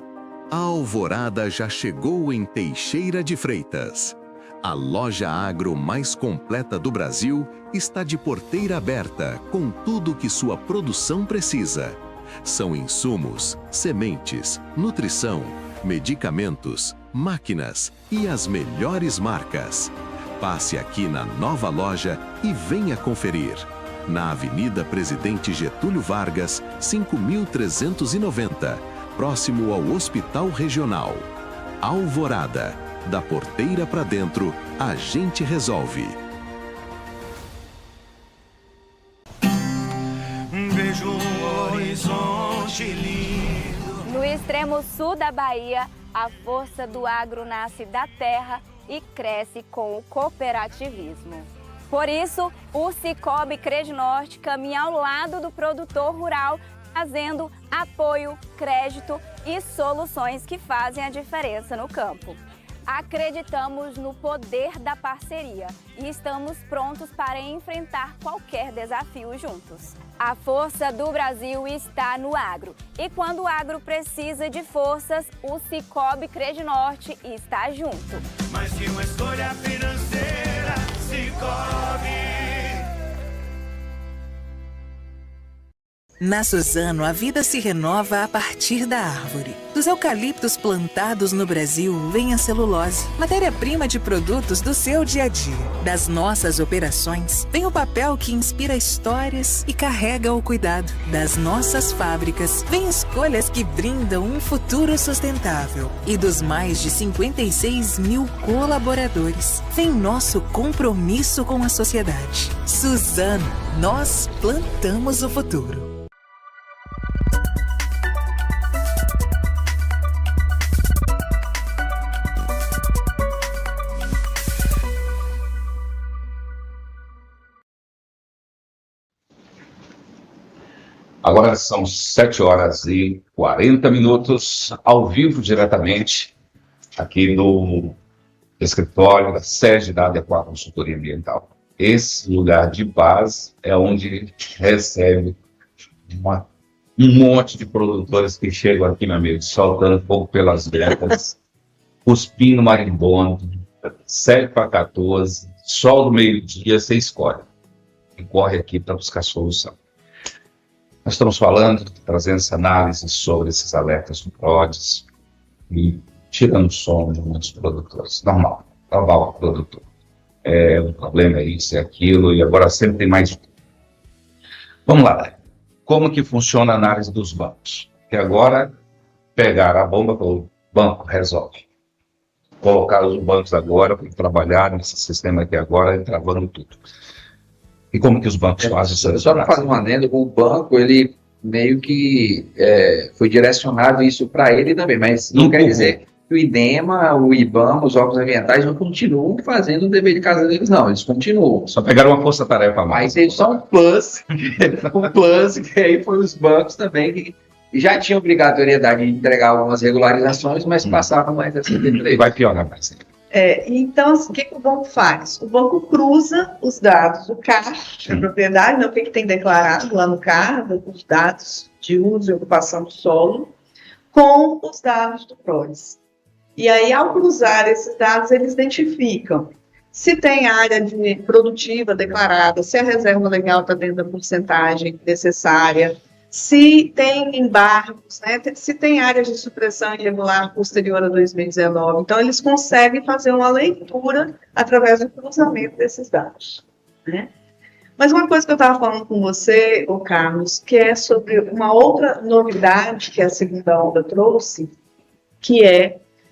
A alvorada já chegou em Teixeira de Freitas. A loja agro mais completa do Brasil está de porteira aberta com tudo que sua produção precisa. São insumos, sementes, nutrição, medicamentos, máquinas e as melhores marcas. Passe aqui na nova loja e venha conferir. Na Avenida Presidente Getúlio Vargas, 5.390, próximo ao Hospital Regional. Alvorada, da porteira para dentro, a gente resolve. Vejo um horizonte lindo. No extremo sul da Bahia, a força do agro nasce da terra e cresce com o cooperativismo. Por isso, o Cicobi Credinorte caminha ao lado do produtor rural, trazendo apoio, crédito e soluções que fazem a diferença no campo. Acreditamos no poder da parceria e estamos prontos para enfrentar qualquer desafio juntos. A força do Brasil está no agro. E quando o agro precisa de forças, o Cicobi Credinorte está junto. Mais que uma escolha financeira, Cicobi. Na Suzano, a vida se renova a partir da árvore. Dos eucaliptos plantados no Brasil vem a celulose, matéria-prima de produtos do seu dia a dia. Das nossas operações vem o papel que inspira histórias e carrega o cuidado. Das nossas fábricas vem escolhas que brindam um futuro sustentável. E dos mais de 56 mil colaboradores vem nosso compromisso com a sociedade. Suzano, nós plantamos o futuro. Agora são 7h40, ao vivo diretamente, aqui no escritório da sede da Adequar Consultoria Ambiental. Esse lugar de paz é onde recebe um monte de produtores que chegam aqui, meu amigo, soltando fogo pelas brecas, cuspindo marimbondo, 7 para 14, sol do meio-dia, você escolhe e corre aqui para buscar solução. Nós estamos falando, trazendo essa análise sobre esses alertas do PRODES e tirando o som de muitos produtores. Normal o produtor. O problema é isso, é aquilo, e agora sempre tem mais. Vamos lá. Como que funciona a análise dos bancos? Que agora pegaram a bomba, o banco resolve. Colocar os bancos agora para trabalhar nesse sistema aqui agora, travando tudo. E como que os bancos fazem isso? Só para fazer um adendo, o banco, ele meio que foi direcionado isso para ele também, mas não quer dizer que o IDEMA, o IBAMA, os órgãos ambientais não continuam fazendo o dever de casa deles, não, eles continuam. Só pegaram uma força-tarefa a mais. Mas eles são um plus, que aí foi os bancos também que já tinham obrigatoriedade de entregar algumas regularizações, mas passavam mais essa E vai piorar mais. Então, assim, o que o banco faz? O banco cruza os dados do CAR, da propriedade, né, o que tem declarado lá no CAR, os dados de uso e ocupação do solo, com os dados do PRODES. E aí, ao cruzar esses dados, eles identificam se tem área produtiva declarada, se a reserva legal está dentro da porcentagem necessária, se tem embargos, né, se tem áreas de supressão irregular posterior a 2019. Então, eles conseguem fazer uma leitura através do cruzamento desses dados, né? Mas uma coisa que eu estava falando com você, Carlos, que é sobre uma outra novidade que a segunda onda trouxe, que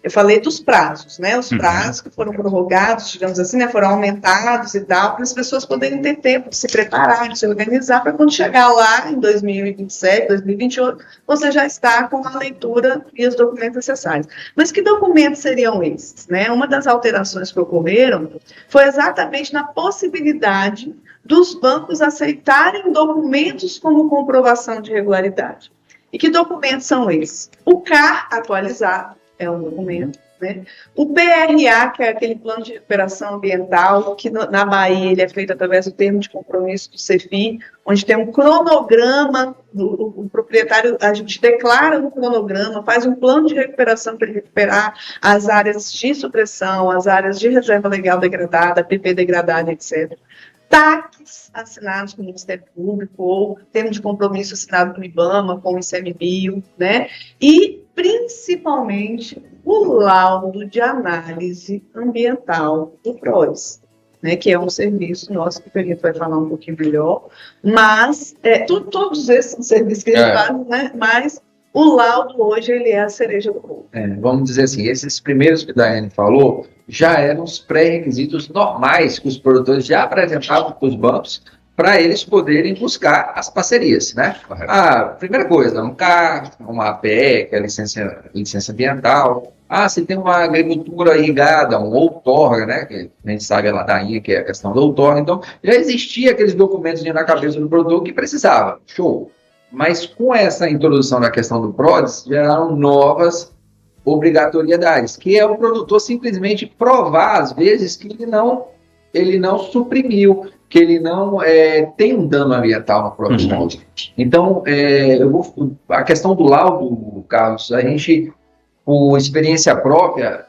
eu falei dos prazos, né? Os prazos que foram prorrogados, digamos assim, né? Foram aumentados e tal, para as pessoas poderem ter tempo de se preparar, de se organizar, para quando chegar lá em 2027, 2028, você já está com a leitura e os documentos necessários. Mas que documentos seriam esses, né? Uma das alterações que ocorreram foi exatamente na possibilidade dos bancos aceitarem documentos como comprovação de regularidade. E que documentos são esses? O CAR atualizado, é um documento, né? O PRA, que é aquele plano de recuperação ambiental, que na Bahia ele é feito através do termo de compromisso do CEFI, onde tem um cronograma, o proprietário, a gente declara no cronograma, faz um plano de recuperação para recuperar as áreas de supressão, as áreas de reserva legal degradada, PP degradada, etc. TACs assinados com o Ministério Público, ou termo de compromisso assinado com o IBAMA, com o ICMBio, né? E, principalmente, o laudo de análise ambiental do PRODES, né? Que é um serviço nosso, que o Felipe vai falar um pouquinho melhor, mas todos esses são serviços que a gente faz, né? Mas o laudo hoje, ele é a cereja do bolo. Vamos dizer assim, esses primeiros que a Daiane falou, já eram os pré-requisitos normais que os produtores já apresentavam para os bancos para eles poderem buscar as parcerias, né? A primeira coisa, um CAR, uma APE, que é a licença ambiental. Se tem uma agricultura irrigada, um outorga, né? Que a gente sabe a ladainha, que é a questão do outorga. Então, já existia aqueles documentos na cabeça do produtor que precisava. Show! Mas com essa introdução da questão do PRODES, geraram novas obrigatoriedades, que é o produtor simplesmente provar, às vezes, que ele não suprimiu, que ele não tem um dano ambiental no próprio molde. Então, a questão do laudo, Carlos, a gente, por experiência própria,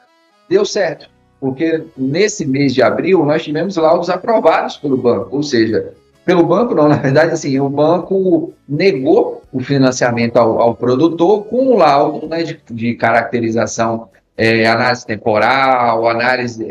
deu certo, porque nesse mês de abril nós tivemos laudos aprovados pelo banco, ou seja, pelo banco não, na verdade, assim, o banco negou o financiamento ao produtor com o laudo, né, de caracterização, análise temporal, análise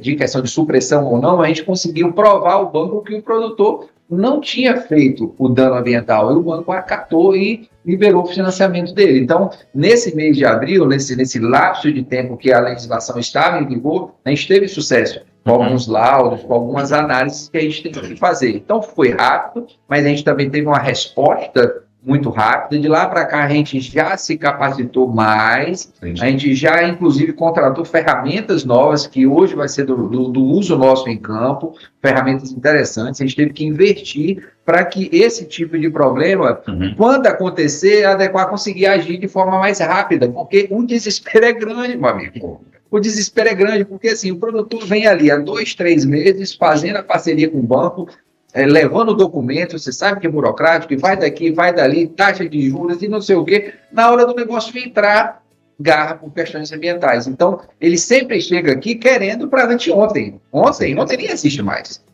de questão de supressão ou não. A gente conseguiu provar ao banco que o produtor não tinha feito o dano ambiental, e o banco acatou e liberou o financiamento dele. Então, nesse mês de abril, nesse lapso de tempo que a legislação estava em vigor, a gente teve sucesso com alguns laudos, com algumas análises que a gente teve que fazer. Então, foi rápido, mas a gente também teve uma resposta muito rápida. De lá para cá, a gente já se capacitou mais, a gente já, inclusive, contratou ferramentas novas, que hoje vai ser do uso nosso em campo, ferramentas interessantes. A gente teve que investir para que esse tipo de problema, quando acontecer, conseguir agir de forma mais rápida, porque o desespero é grande, meu amigo. O desespero é grande, porque assim, o produtor vem ali há 2, 3 meses fazendo a parceria com o banco, levando documentos, você sabe que é burocrático, e vai daqui, vai dali, taxa de juros e não sei o quê. Na hora do negócio entrar, garra por questões ambientais. Então, ele sempre chega aqui querendo para anteontem. Ontem nem existe mais.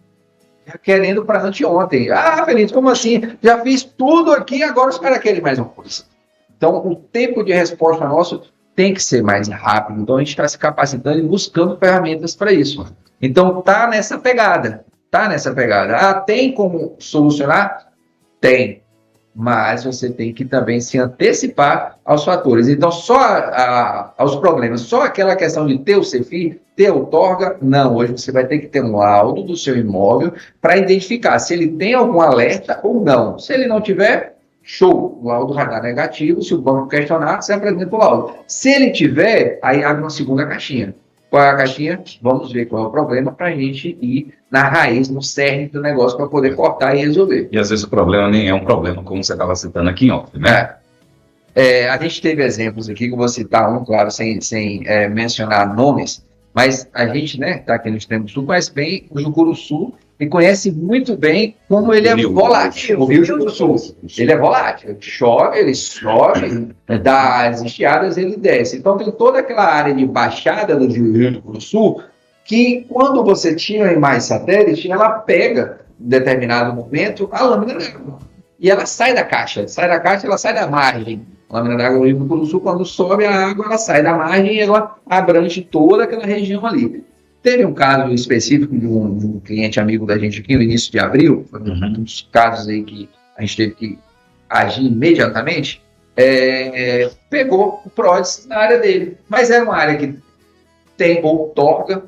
Querendo para anteontem. Ah, Felipe, como assim? Já fiz tudo aqui, agora os caras querem mais uma coisa. Então, o tempo de resposta nosso tem que ser mais rápido. Então, a gente está se capacitando e buscando ferramentas para isso. Então, tá nessa pegada. Ah, tem como solucionar? Tem. Mas você tem que também se antecipar aos fatores. Então, aos problemas, só aquela questão de ter o CEFI, ter outorga, não. Hoje você vai ter que ter um laudo do seu imóvel para identificar se ele tem algum alerta ou não. Se ele não tiver, show, o laudo vai dar negativo. Se o banco questionar, você apresenta o laudo. Se ele tiver, aí abre uma segunda caixinha. Qual é a caixinha? Vamos ver qual é o problema para a gente ir na raiz, no cerne do negócio para poder cortar e resolver. E às vezes o problema nem é um problema, como você estava citando aqui em off, né? A gente teve exemplos aqui, que eu vou citar um, claro, sem mencionar nomes, mas a gente, né, está aqui no extremo sul, conhece bem o Jucuruçu e conhece muito bem como ele é volátil. O Rio Jucuruçu, ele é volátil. Ele chove, dá as estiadas, ele desce. Então tem toda aquela área de baixada do Rio Jucuruçu que, quando você tira a imagem satélite, ela pega, em determinado momento, a lâmina d'água. E ela sai da caixa, ela sai da margem. A lâmina d'água do Rio Jucuruçu, quando sobe a água, ela sai da margem e ela abrange toda aquela região ali. Teve um caso específico de um cliente amigo da gente aqui no início de abril, foi um dos casos aí que a gente teve que agir imediatamente, pegou o PRODES na área dele. Mas era uma área que tem outorga,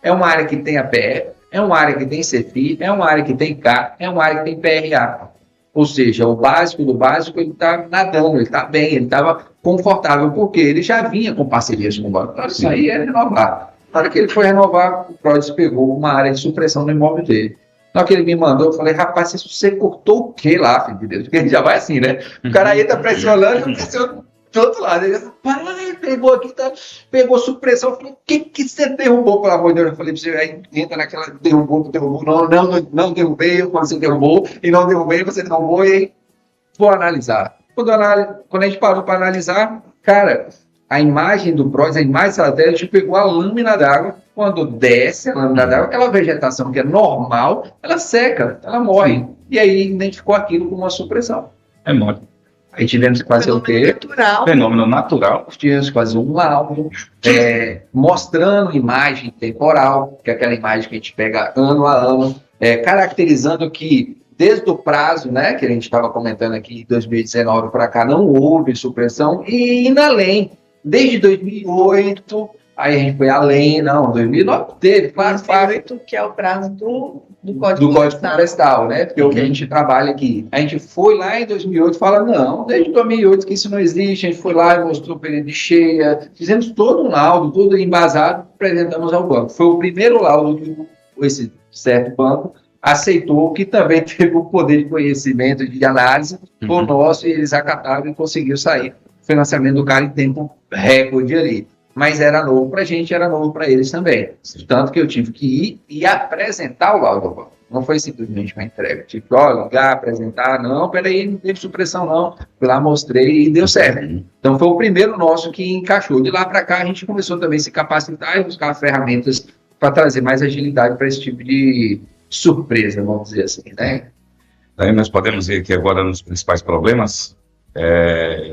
é uma área que tem APE, é uma área que tem CEFI, é uma área que tem CA, é uma área que tem PRA. Ou seja, o básico do básico, ele está nadando, ele está bem, ele estava confortável, porque ele já vinha com parcerias com o banco. Então, isso aí é renovar. Na hora que ele foi renovar, o PRODES pegou uma área de supressão no imóvel dele. Na hora que ele me mandou, eu falei, rapaz, você cortou o quê lá, filho de Deus? Porque ele já vai assim, né? O cara aí tá pressionando, eu pressiono do outro lado. Ele pai, pegou aqui, pegou supressão. Eu falei, o que você derrubou, pelo amor de Deus? Eu falei, você aí entra naquela, derrubou. Não derrubei, você derrubou, e não derrubei, você derrubou, e aí vou analisar. Quando a gente parou para analisar, cara, a imagem do PRODES, a imagem satélite, pegou a lâmina d'água. Quando desce a lâmina d'água, aquela vegetação que é normal, ela seca, ela morre. E aí identificou aquilo como uma supressão. É morte. Aí tivemos que fazer o quê? Fenômeno natural. Tivemos que fazer um laudo, mostrando imagem temporal, que é aquela imagem que a gente pega ano a ano, caracterizando que desde o prazo, né, que a gente estava comentando aqui, 2019 para cá, não houve supressão, e indo além. Desde 2008, aí a gente foi além, 2009 teve, claro. 2008, que é o prazo do Código Florestal, né? Porque o que a gente trabalha aqui. A gente foi lá em 2008 e fala, não, desde 2008 que isso não existe, a gente foi lá e mostrou o período de cheia, fizemos todo um laudo, todo embasado, apresentamos ao banco. Foi o primeiro laudo que esse certo banco aceitou, que também teve o poder de conhecimento, de análise, por nosso, e eles acataram e conseguiu sair o financiamento do cara em tempo recorde ali. Mas era novo para a gente, era novo para eles também. Tanto que eu tive que ir e apresentar o laudo ao banco. Não foi simplesmente uma entrega. Tive que ligar, apresentar. Não, peraí, não teve supressão não. Fui lá, mostrei e deu certo. Então foi o primeiro nosso que encaixou. De lá para cá a gente começou também a se capacitar e buscar ferramentas para trazer mais agilidade para esse tipo de surpresa, vamos dizer assim, né? Daí nós podemos ir aqui agora nos principais problemas.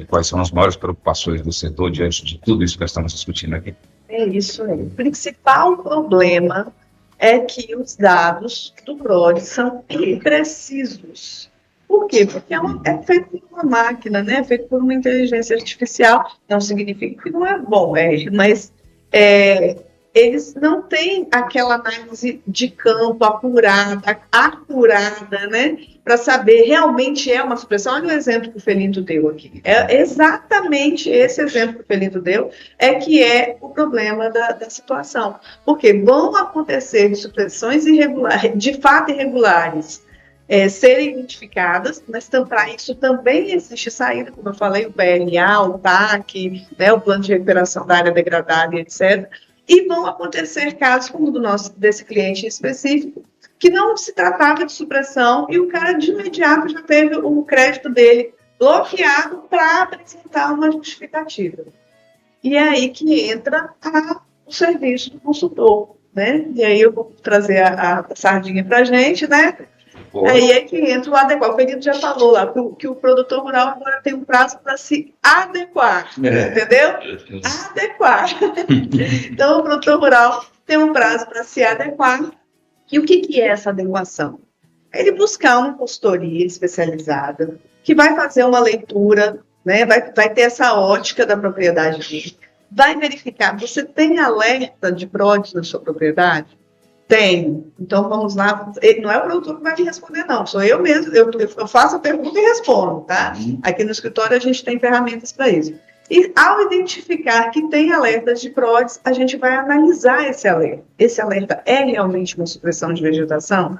Quais são as maiores preocupações do setor diante de tudo isso que nós estamos discutindo aqui? É isso aí. O principal problema é que os dados do PRODES são imprecisos. Por quê? Porque é feito por uma máquina, né? É feito por uma inteligência artificial. Não significa que não é bom, mas eles não têm aquela análise de campo acurada, né, para saber realmente é uma supressão. Olha o exemplo que o Felinto deu aqui. É exatamente esse exemplo que o Felinto deu que é o problema da situação. Porque vão acontecer supressões irregulares, de fato irregulares, serem identificadas, mas para isso também existe saída, como eu falei, o PLA, o PAC, né, o Plano de Recuperação da Área Degradada, etc., e vão acontecer casos como desse cliente específico, que não se tratava de supressão e o cara de imediato já teve o crédito dele bloqueado para apresentar uma justificativa. E é aí que entra o serviço do consultor, né? E aí eu vou trazer a sardinha para a gente, né? Aí é que entra o adequar. O Felipe já falou lá que o produtor rural agora tem um prazo para se adequar, entendeu? Adequar. Então, o produtor rural tem um prazo para se adequar. E o que é essa adequação? É ele buscar uma consultoria especializada que vai fazer uma leitura, né? Vai ter essa ótica da propriedade dele, vai verificar, você tem alerta de PRODES na sua propriedade? Tenho. Então, vamos lá. Não é o produtor que vai me responder, não. Sou eu mesmo. Eu faço a pergunta e respondo, tá? Aqui no escritório a gente tem ferramentas para isso. E ao identificar que tem alertas de PRODES, a gente vai analisar esse alerta. Esse alerta é realmente uma supressão de vegetação?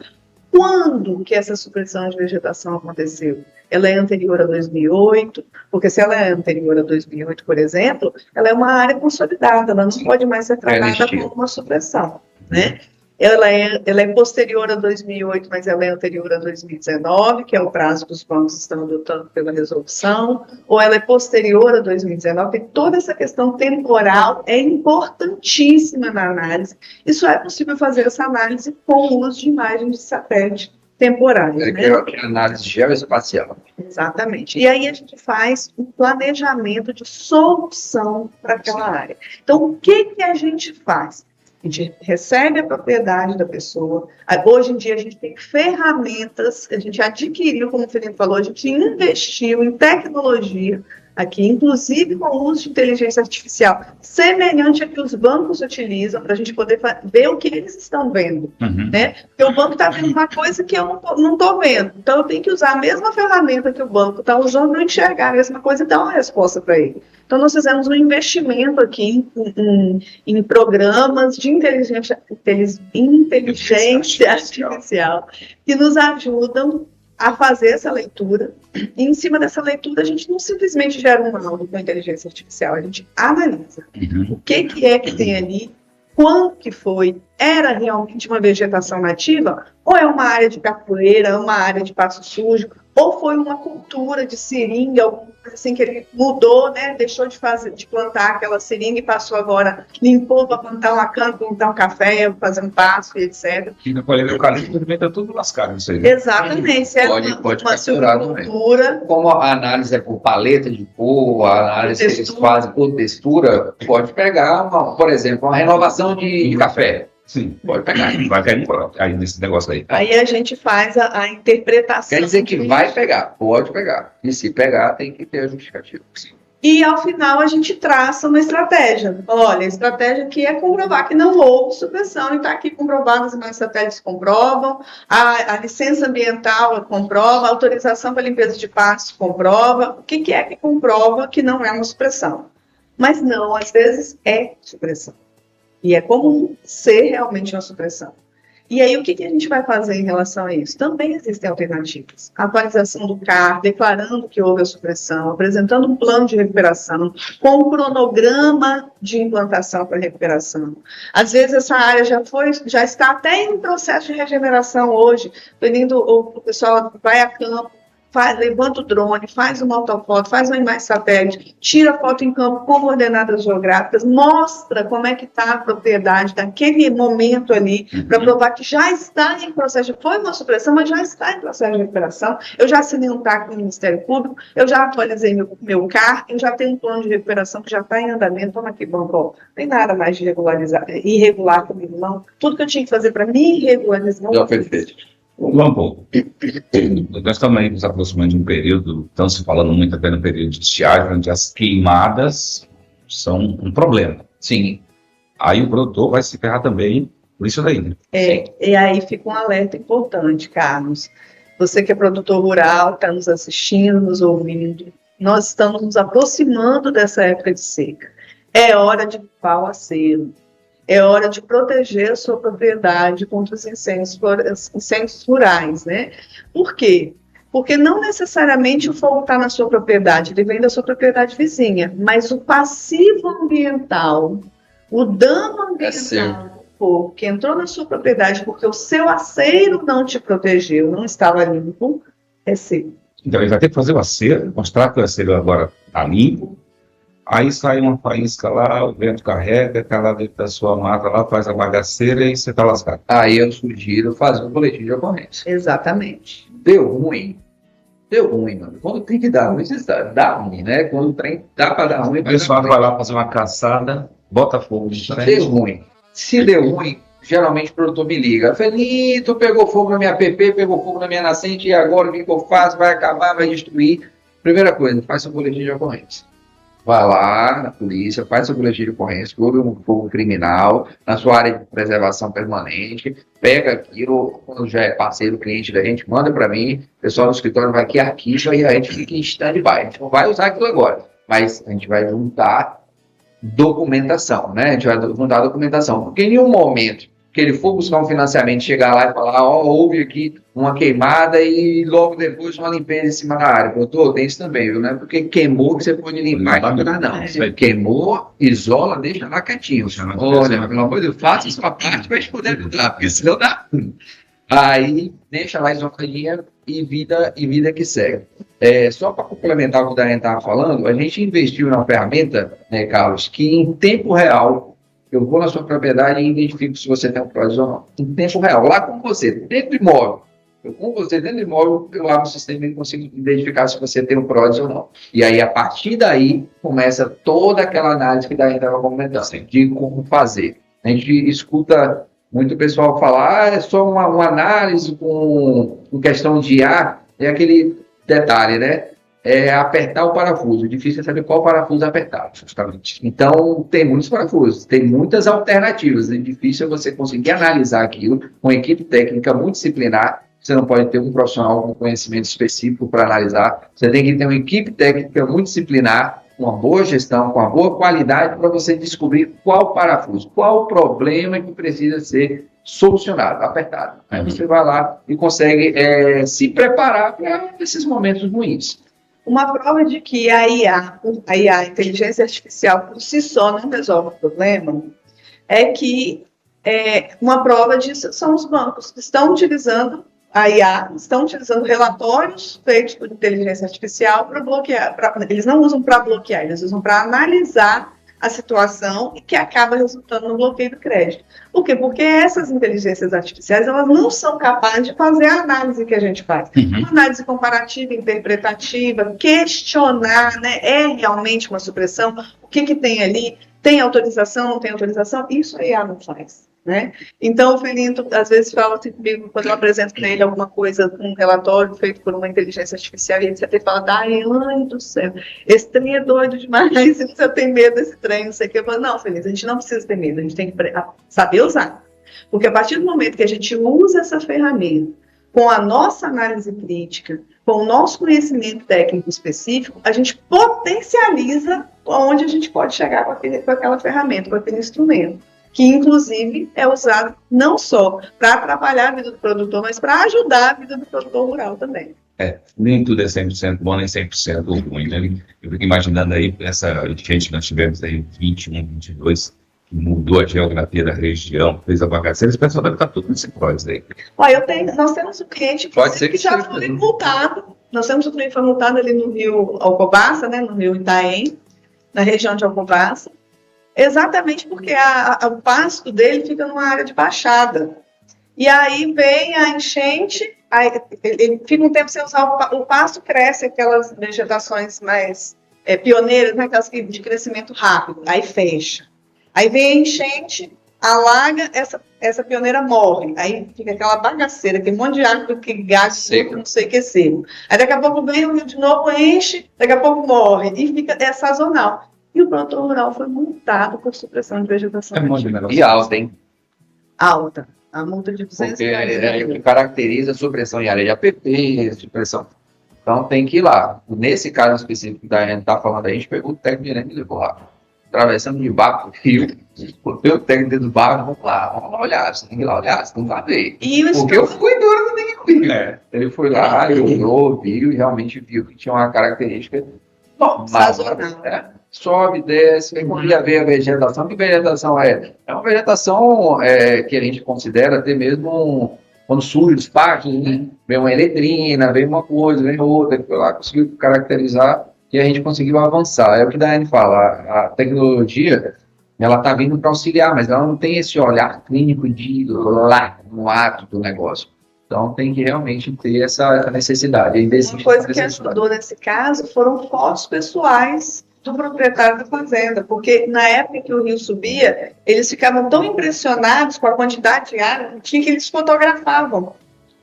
Quando que essa supressão de vegetação aconteceu? Ela é anterior a 2008, porque se ela é anterior a 2008, por exemplo, ela é uma área consolidada, ela não pode mais ser tratada como uma supressão, né? Ela é posterior a 2008, mas ela é anterior a 2019, que é o prazo que os bancos estão adotando pela resolução, ou ela é posterior a 2019, e toda essa questão temporal é importantíssima na análise, e só é possível fazer essa análise com o uso de imagens de satélite temporais. É a análise geoespacial. Exatamente. E aí a gente faz um planejamento de solução para aquela área. Então, o que a gente faz? A gente recebe a propriedade da pessoa. Hoje em dia a gente tem ferramentas, a gente adquiriu, como o Felipe falou, a gente investiu em tecnologia aqui, inclusive com o uso de inteligência artificial, semelhante a que os bancos utilizam, para a gente poder ver o que eles estão vendo, né? Porque o banco está vendo uma coisa que eu não estou vendo. Então eu tenho que usar a mesma ferramenta que o banco está usando para enxergar a mesma coisa e dar uma resposta para ele. Então, nós fizemos um investimento aqui em programas de inteligência artificial que nos ajudam a fazer essa leitura. E, em cima dessa leitura, a gente não simplesmente gera um laudo com inteligência artificial, a gente analisa o que é que tem ali, quando que foi, era realmente uma vegetação nativa, ou é uma área de capoeira, uma área de pasto sujo, ou foi uma cultura de seringa, alguma coisa assim que ele mudou, né? Deixou de plantar aquela seringa e passou agora, limpou para plantar uma cana, plantar um café, fazer um pasto e etc. E na colheita do eucalipto também está tudo lascado isso aí. Né? Exatamente. Se é Pode uma capturar silvicultura. Como a análise é por paleta de cor, a análise que eles fazem por textura, pode pegar, por exemplo, uma renovação de café. Sim, Pode pegar. vai cair aí nesse negócio aí. Aí a gente faz a interpretação. Quer dizer que vai pegar, pode pegar. E se pegar, tem que ter a justificativa. Sim. E, ao final, a gente traça uma estratégia. Olha, a estratégia aqui é comprovar que não houve supressão, e está aqui comprovado, as imagens satélites comprovam, a licença ambiental comprova, a autorização para limpeza de pastos comprova. O que é que comprova que não é uma supressão? Mas não, às vezes é supressão. E é comum ser realmente uma supressão. E aí, o que a gente vai fazer em relação a isso? Também existem alternativas. A atualização do CAR, declarando que houve a supressão, apresentando um plano de recuperação, com um cronograma de implantação para recuperação. Às vezes, essa área já está até em processo de regeneração hoje. O pessoal vai a campo, levanta o drone, faz uma autofoto, faz uma imagem satélite, tira a foto em campo com coordenadas geográficas, mostra como é que está a propriedade daquele momento ali, para provar que já está em processo, foi uma supressão, mas já está em processo de recuperação. Eu já assinei um TAC no Ministério Público, eu já atualizei meu CAR, eu já tenho um plano de recuperação que já está em andamento. Toma aqui, banco, ó, não tem nada mais de irregular comigo, não. Tudo que eu tinha que fazer para me regularizar. Já foi feito. Vamos, nós estamos aí nos aproximando de um período, estamos se falando muito até no período de estiagem, onde as queimadas são um problema. Sim. Aí o produtor vai se ferrar também por isso daí, né? E aí fica um alerta importante, Carlos. Você que é produtor rural, está nos assistindo, nos ouvindo, nós estamos nos aproximando dessa época de seca. É hora de pau a selo. É hora de proteger a sua propriedade contra os incêndios rurais, né? Por quê? Porque não necessariamente o fogo está na sua propriedade, ele vem da sua propriedade vizinha, mas o passivo ambiental, o dano ambiental do fogo que entrou na sua propriedade porque o seu aceiro não te protegeu, não estava limpo, é seu. Então ele vai ter que fazer o acero, mostrar que o acero agora está limpo, Aí sai uma faísca lá, o vento carrega, cai lá dentro da sua mata, lá faz a bagaceira e você está lascado. Aí eu sugiro fazer um boletim de ocorrência. Exatamente. Deu ruim, mano. Quando tem que dar ruim, dá ruim, né? Quando o trem dá para dar ruim, O pessoal vai lá fazer uma caçada, bota fogo no trem. deu ruim. Se deu ruim, geralmente o produtor me liga. Felito, pegou fogo na minha PP, pegou fogo na minha nascente, e agora o que eu faço? Vai acabar, vai destruir. Primeira coisa, faz seu boletim de ocorrência. Vai lá na polícia, faz seu boletim de ocorrência, houve um fogo criminal na sua área de preservação permanente, pega aquilo, quando já é parceiro, cliente da gente, manda para mim, o pessoal do escritório vai aqui, arquiva e a gente fica em stand-by. A gente não vai usar aquilo agora, mas a gente vai juntar documentação, né? A gente vai juntar documentação, porque em nenhum momento que ele for buscar um financiamento, chegar lá e falar, ó, houve aqui uma queimada e logo depois uma limpeza em cima da área. Doutor, tem isso também, viu? Não é porque queimou que você pode limpar. Não. Se queimou, isola, deixa lá quietinho. Olha, pelo amor de Deus, faça a sua parte para a gente poder ajudar, porque senão dá. Aí, deixa lá isoladinha e vida que segue. Só para complementar o que o Daiane estava falando, a gente investiu numa ferramenta, né, Carlos, que em tempo real, eu vou na sua propriedade e identifico se você tem um PRODES ou não. Em tempo real, lá com você, dentro do imóvel. Com você dentro do imóvel, eu abro o sistema e consigo identificar se você tem um PRODES ou não. E aí, a partir daí, começa toda aquela análise que Daiane estava comentando, de como fazer. A gente escuta muito pessoal falar, é só uma análise com questão de IA, é aquele detalhe, né? É apertar o parafuso. Difícil é saber qual parafuso apertar, justamente. Então, tem muitos parafusos, tem muitas alternativas. É difícil você conseguir analisar aquilo com equipe técnica multidisciplinar. Você não pode ter um profissional com conhecimento específico para analisar. Você tem que ter uma equipe técnica multidisciplinar, uma boa gestão, com uma boa qualidade, para você descobrir qual parafuso, qual o problema que precisa ser solucionado, apertado. Aí você vai lá e consegue se preparar para esses momentos ruins. Uma prova de que a IA, a inteligência artificial, por si só não resolve o problema, é que uma prova disso são os bancos que estão utilizando a IA, estão utilizando relatórios feitos por inteligência artificial para bloquear. Eles não usam para bloquear, eles usam para analisar a situação e que acaba resultando no bloqueio do crédito. Por quê? Porque essas inteligências artificiais, elas não são capazes de fazer a análise que a gente faz. Uma análise comparativa, interpretativa, questionar, né? É realmente uma supressão? O que tem ali? Tem autorização, não tem autorização? Isso a IA não faz. Né? Então, o Felinto, às vezes, fala assim comigo, quando eu apresento para ele alguma coisa, um relatório feito por uma inteligência artificial, e ele até fala, ai do céu, esse trem é doido demais, você tem medo desse trem, não sei o que. Eu falo, não, Felinto, a gente não precisa ter medo, a gente tem que saber usar. Porque a partir do momento que a gente usa essa ferramenta com a nossa análise crítica, com o nosso conhecimento técnico específico, a gente potencializa onde a gente pode chegar com aquela ferramenta, com aquele instrumento, que inclusive é usado não só para atrapalhar a vida do produtor, mas para ajudar a vida do produtor rural também. Nem tudo é 100% bom, nem 100% ruim, né? Eu fico imaginando aí, essa gente que nós tivemos aí, 21, 22, que mudou a geografia da região, fez a bagaceira, esse pessoal deve estar tudo nesse PRODES aí. Olha, nós temos um cliente que já foi multado, nós temos um cliente que foi multado ali no Rio Alcobaça, né, no Rio Itaém, na região de Alcobaça, exatamente porque o pasto dele fica numa área de baixada. E aí vem a enchente, ele fica um tempo sem usar o pasto, cresce aquelas vegetações mais pioneiras, né, aquelas de crescimento rápido, aí fecha. Aí vem a enchente, alaga, essa pioneira morre. Aí fica aquela bagaceira, aquele monte de água que gasta, não sei o que seco. Aí daqui a pouco vem o rio de novo, enche, daqui a pouco morre. E fica sazonal. E o produtor rural foi multado por supressão de vegetação. E alta, hein? Alta. A multa de 200 reais. Porque o que caracteriza a supressão em área de APP, supressão. Então tem que ir lá. Nesse caso específico da gente está falando, a gente pegou o técnico e levou lá. Atravessando de barco, rio. Botei o técnico dentro do barco, vamos lá olhar. Você tem que ir lá olhar, você tem que lá ver. Porque eu fui duro no técnico. Ele foi lá, olhou, viu e realmente viu que tinha uma característica normal. Sazonal. Sobe, desce, aí quando ia ver a vegetação, que vegetação é? É uma vegetação que a gente considera até mesmo quando surge os pastos, né? Vem uma eletrina, vem uma coisa, vem outra, que foi lá, conseguiu caracterizar e a gente conseguiu avançar. É o que a Daiane fala, a tecnologia, ela está vindo para auxiliar, mas ela não tem esse olhar clínico de ir lá no ato do negócio. Então, tem que realmente ter essa necessidade. Ainda existe Uma coisa essa que necessidade. ajudou nesse caso foram fotos pessoais do proprietário da fazenda, porque na época que o rio subia, eles ficavam tão impressionados com a quantidade de água que eles fotografavam,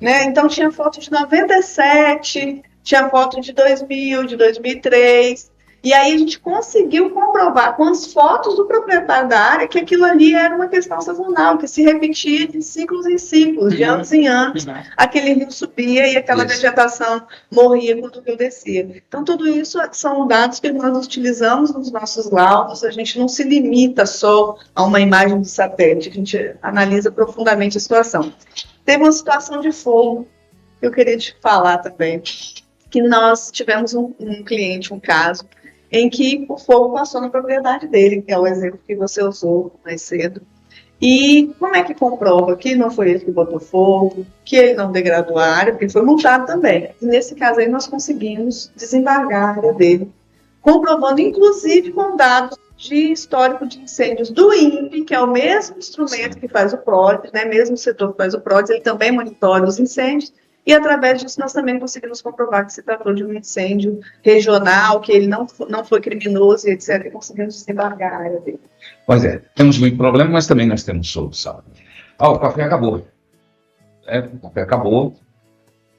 né? Então tinha foto de 97, tinha foto de 2000, de 2003, e aí a gente conseguiu comprovar com as fotos do proprietário da área que aquilo ali era uma questão sazonal, que se repetia de ciclos em ciclos, de anos em anos, aquele rio subia e aquela vegetação morria quando o rio descia. Então, tudo isso são dados que nós utilizamos nos nossos laudos, a gente não se limita só a uma imagem de satélite, a gente analisa profundamente a situação. Teve uma situação de fogo, que eu queria te falar também, que nós tivemos um cliente, um caso, em que o fogo passou na propriedade dele, que é o exemplo que você usou mais cedo. E como é que comprova que não foi ele que botou fogo, que ele não degradou a área, porque ele foi multado também. E nesse caso aí nós conseguimos desembargar a área dele, comprovando inclusive com dados de histórico de incêndios do INPE, que é o mesmo instrumento que faz o PRODES, né, mesmo setor que faz o PRODES, ele também monitora os incêndios. E, através disso, nós também conseguimos comprovar que se tratou de um incêndio regional, que ele não foi criminoso, e etc., e conseguimos desembargar a área dele. Pois é, temos muito problema, mas também nós temos solução. O café acabou. O café acabou.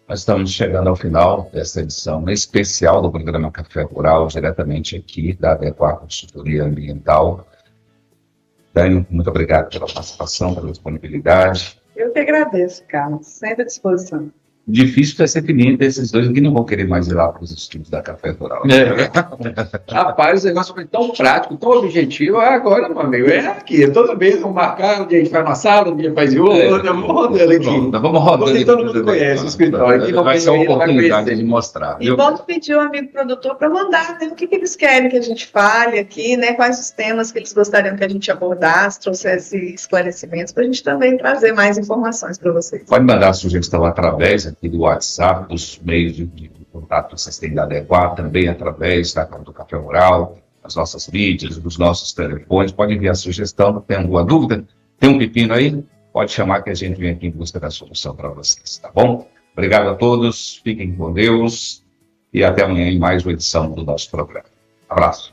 Nós estamos chegando ao final dessa edição especial do programa Café Rural, diretamente aqui da Adequar Consultoria Ambiental. Daiane, muito obrigado pela participação, pela disponibilidade. Eu que agradeço, Carlos, sempre à disposição. Difícil vai ser definir desses dois que não vão querer mais ir lá para os estudos da Café Rural. Rapaz, o negócio foi tão prático, tão objetivo. Agora, meu amigo, é aqui. Toda vez vamos marcar, um dia a gente faz uma sala, um dia faz outra, vamos rodando aqui. Vamos rodando. Porque todo mundo conhece o escritório. Aqui Vai ser uma oportunidade conhecer. de mostrar. E vamos pedir ao amigo produtor para mandar, né, o que eles querem que a gente fale aqui, né, quais os temas que eles gostariam que a gente abordasse, trouxesse esclarecimentos, para a gente também trazer mais informações para vocês. Pode mandar a sugestão através aqui do WhatsApp, dos meios de contato que vocês têm da Adequar, também através do Café Rural, das nossas mídias, dos nossos telefones. Pode enviar sugestão, tem alguma dúvida? Tem um pepino aí? Pode chamar que a gente vem aqui em busca da solução para vocês, tá bom? Obrigado a todos, fiquem com Deus e até amanhã em mais uma edição do nosso programa. Abraço.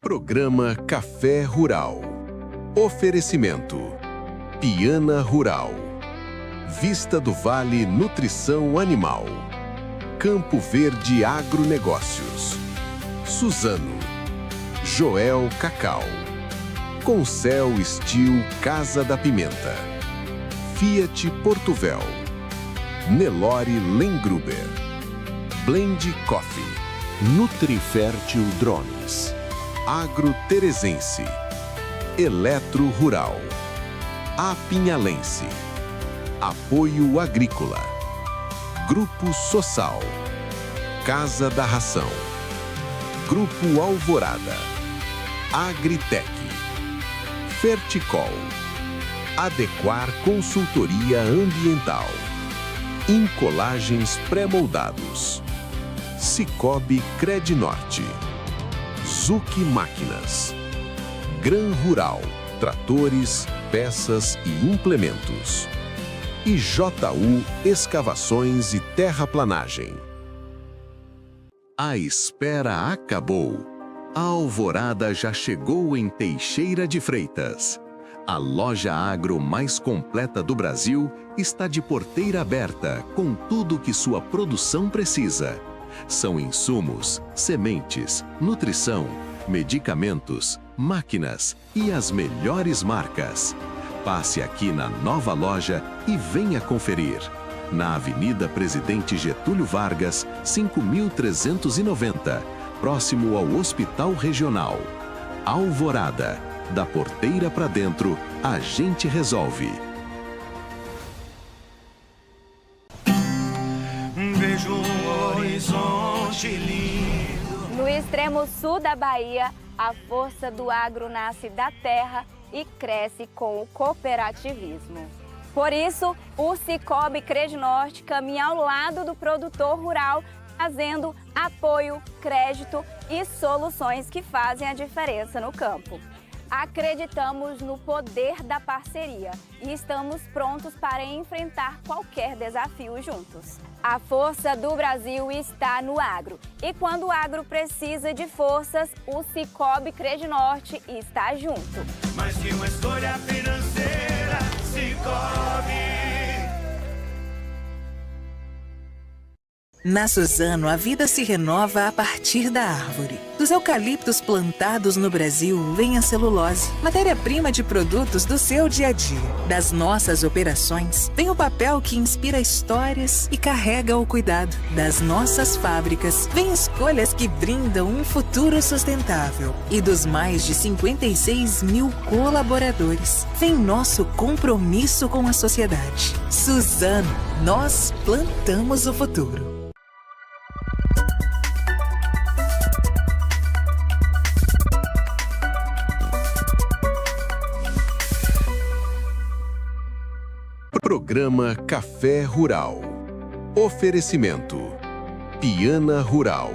Programa Café Rural. Oferecimento: Piana Rural, Vista do Vale Nutrição Animal, Campo Verde Agronegócios, Suzano, Joel Cacau, Concel Steel Casa da Pimenta, Fiat Portuvel, Nelore Lengruber, Blend Coffee, Nutrifértil Drones, Agro Teresense, Eletro Rural, Apinhalense, Apoio Agrícola, Grupo Sossal, Casa da Ração, Grupo Alvorada, Agritec, Ferticol, Adequar Consultoria Ambiental, Incolagens Pré-moldados, Cicobi Credinorte, Zuc Máquinas, Gran Rural, Tratores, Peças e Implementos, e JU Escavações e Terraplanagem. A espera acabou. A alvorada já chegou em Teixeira de Freitas. A loja agro mais completa do Brasil está de porteira aberta com tudo que sua produção precisa. São insumos, sementes, nutrição, medicamentos, máquinas e as melhores marcas. Passe aqui na nova loja e venha conferir. Na Avenida Presidente Getúlio Vargas, 5.390, próximo ao Hospital Regional. Alvorada, da porteira para dentro, a gente resolve. Vejo um horizonte lindo. No extremo sul da Bahia, a força do agro nasce da terra e cresce com o cooperativismo. Por isso, o Cicobi Credinorte caminha ao lado do produtor rural trazendo apoio, crédito e soluções que fazem a diferença no campo. Acreditamos no poder da parceria e estamos prontos para enfrentar qualquer desafio juntos. A força do Brasil está no agro. E quando o agro precisa de forças, o Cicobi Credinorte está junto. Mais que uma escolha financeira, Cicobi. Na Suzano, a vida se renova a partir da árvore. Dos eucaliptos plantados no Brasil vem a celulose, matéria-prima de produtos do seu dia a dia. Das nossas operações vem o papel que inspira histórias e carrega o cuidado. Das nossas fábricas vem escolhas que brindam um futuro sustentável. E dos mais de 56 mil colaboradores vem nosso compromisso com a sociedade. Suzano, nós plantamos o futuro. Programa Café Rural. Oferecimento: Piana Rural,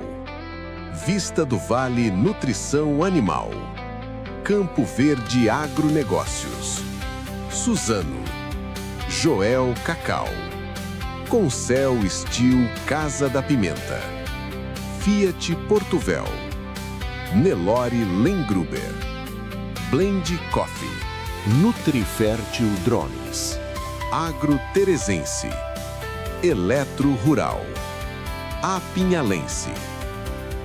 Vista do Vale Nutrição Animal, Campo Verde Agronegócios, Suzano, Joel Cacau, Concel Steel Casa da Pimenta, Fiat Portuvel, Nelore Lengruber, Blend Coffee, Nutrifértil Drones, Agro Teresense, Eletro Rural, Apinhalense,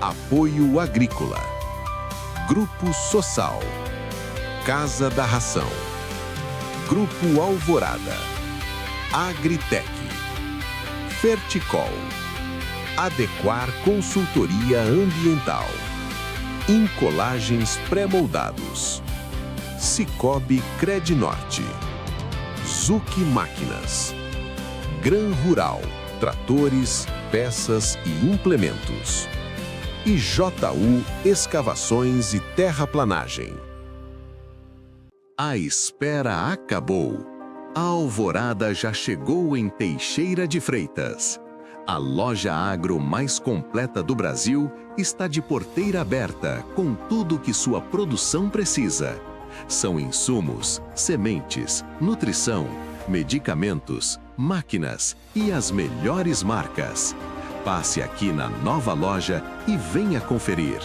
Apoio Agrícola, Grupo Sossal, Casa da Ração, Grupo Alvorada, Agritec, Ferticol, Adequar Consultoria Ambiental, Incolagens Pré-moldados, Cicobi Credinorte, Zuc Máquinas, Gran Rural, tratores, peças e implementos. E JU Escavações e Terraplanagem. A espera acabou. A alvorada já chegou em Teixeira de Freitas. A loja agro mais completa do Brasil está de porteira aberta com tudo que sua produção precisa. São insumos, sementes, nutrição, medicamentos, máquinas e as melhores marcas. Passe aqui na nova loja e venha conferir.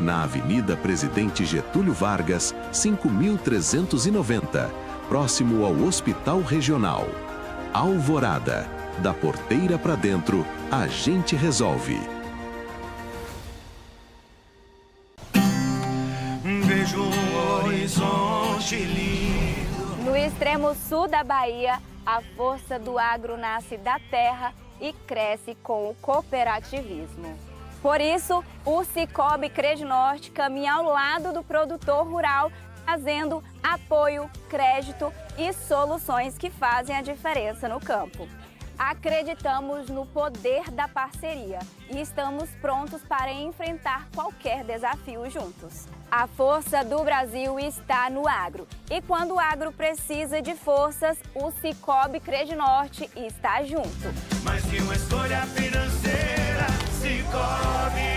Na Avenida Presidente Getúlio Vargas, 5.390, próximo ao Hospital Regional. Alvorada, da porteira para dentro, a gente resolve. Vejo o horizonte lindo. No extremo sul da Bahia, a força do agro nasce da terra e cresce com o cooperativismo. Por isso, o Cicobi Credinorte caminha ao lado do produtor rural, trazendo apoio, crédito e soluções que fazem a diferença no campo. Acreditamos no poder da parceria e estamos prontos para enfrentar qualquer desafio juntos. A força do Brasil está no agro. E quando o agro precisa de forças, o Cicobi Credinorte está junto. Mais que uma escolha financeira, Cicobi.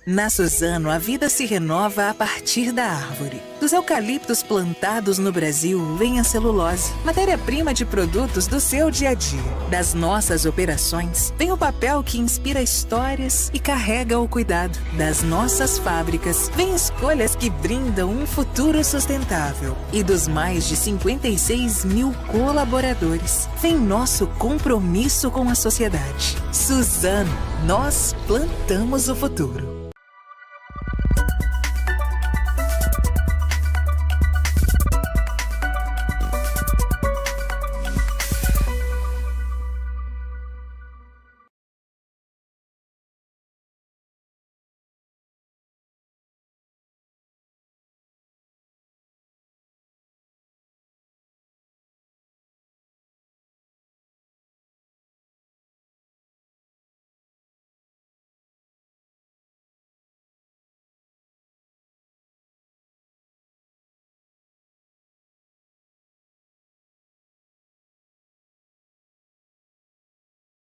Na Suzano, a vida se renova a partir da árvore. Dos eucaliptos plantados no Brasil vem a celulose, matéria-prima de produtos do seu dia a dia. Das nossas operações vem o papel que inspira histórias e carrega o cuidado. Das nossas fábricas vem escolhas que brindam um futuro sustentável. E dos mais de 56 mil colaboradores vem nosso compromisso com a sociedade. Suzano, nós plantamos o futuro.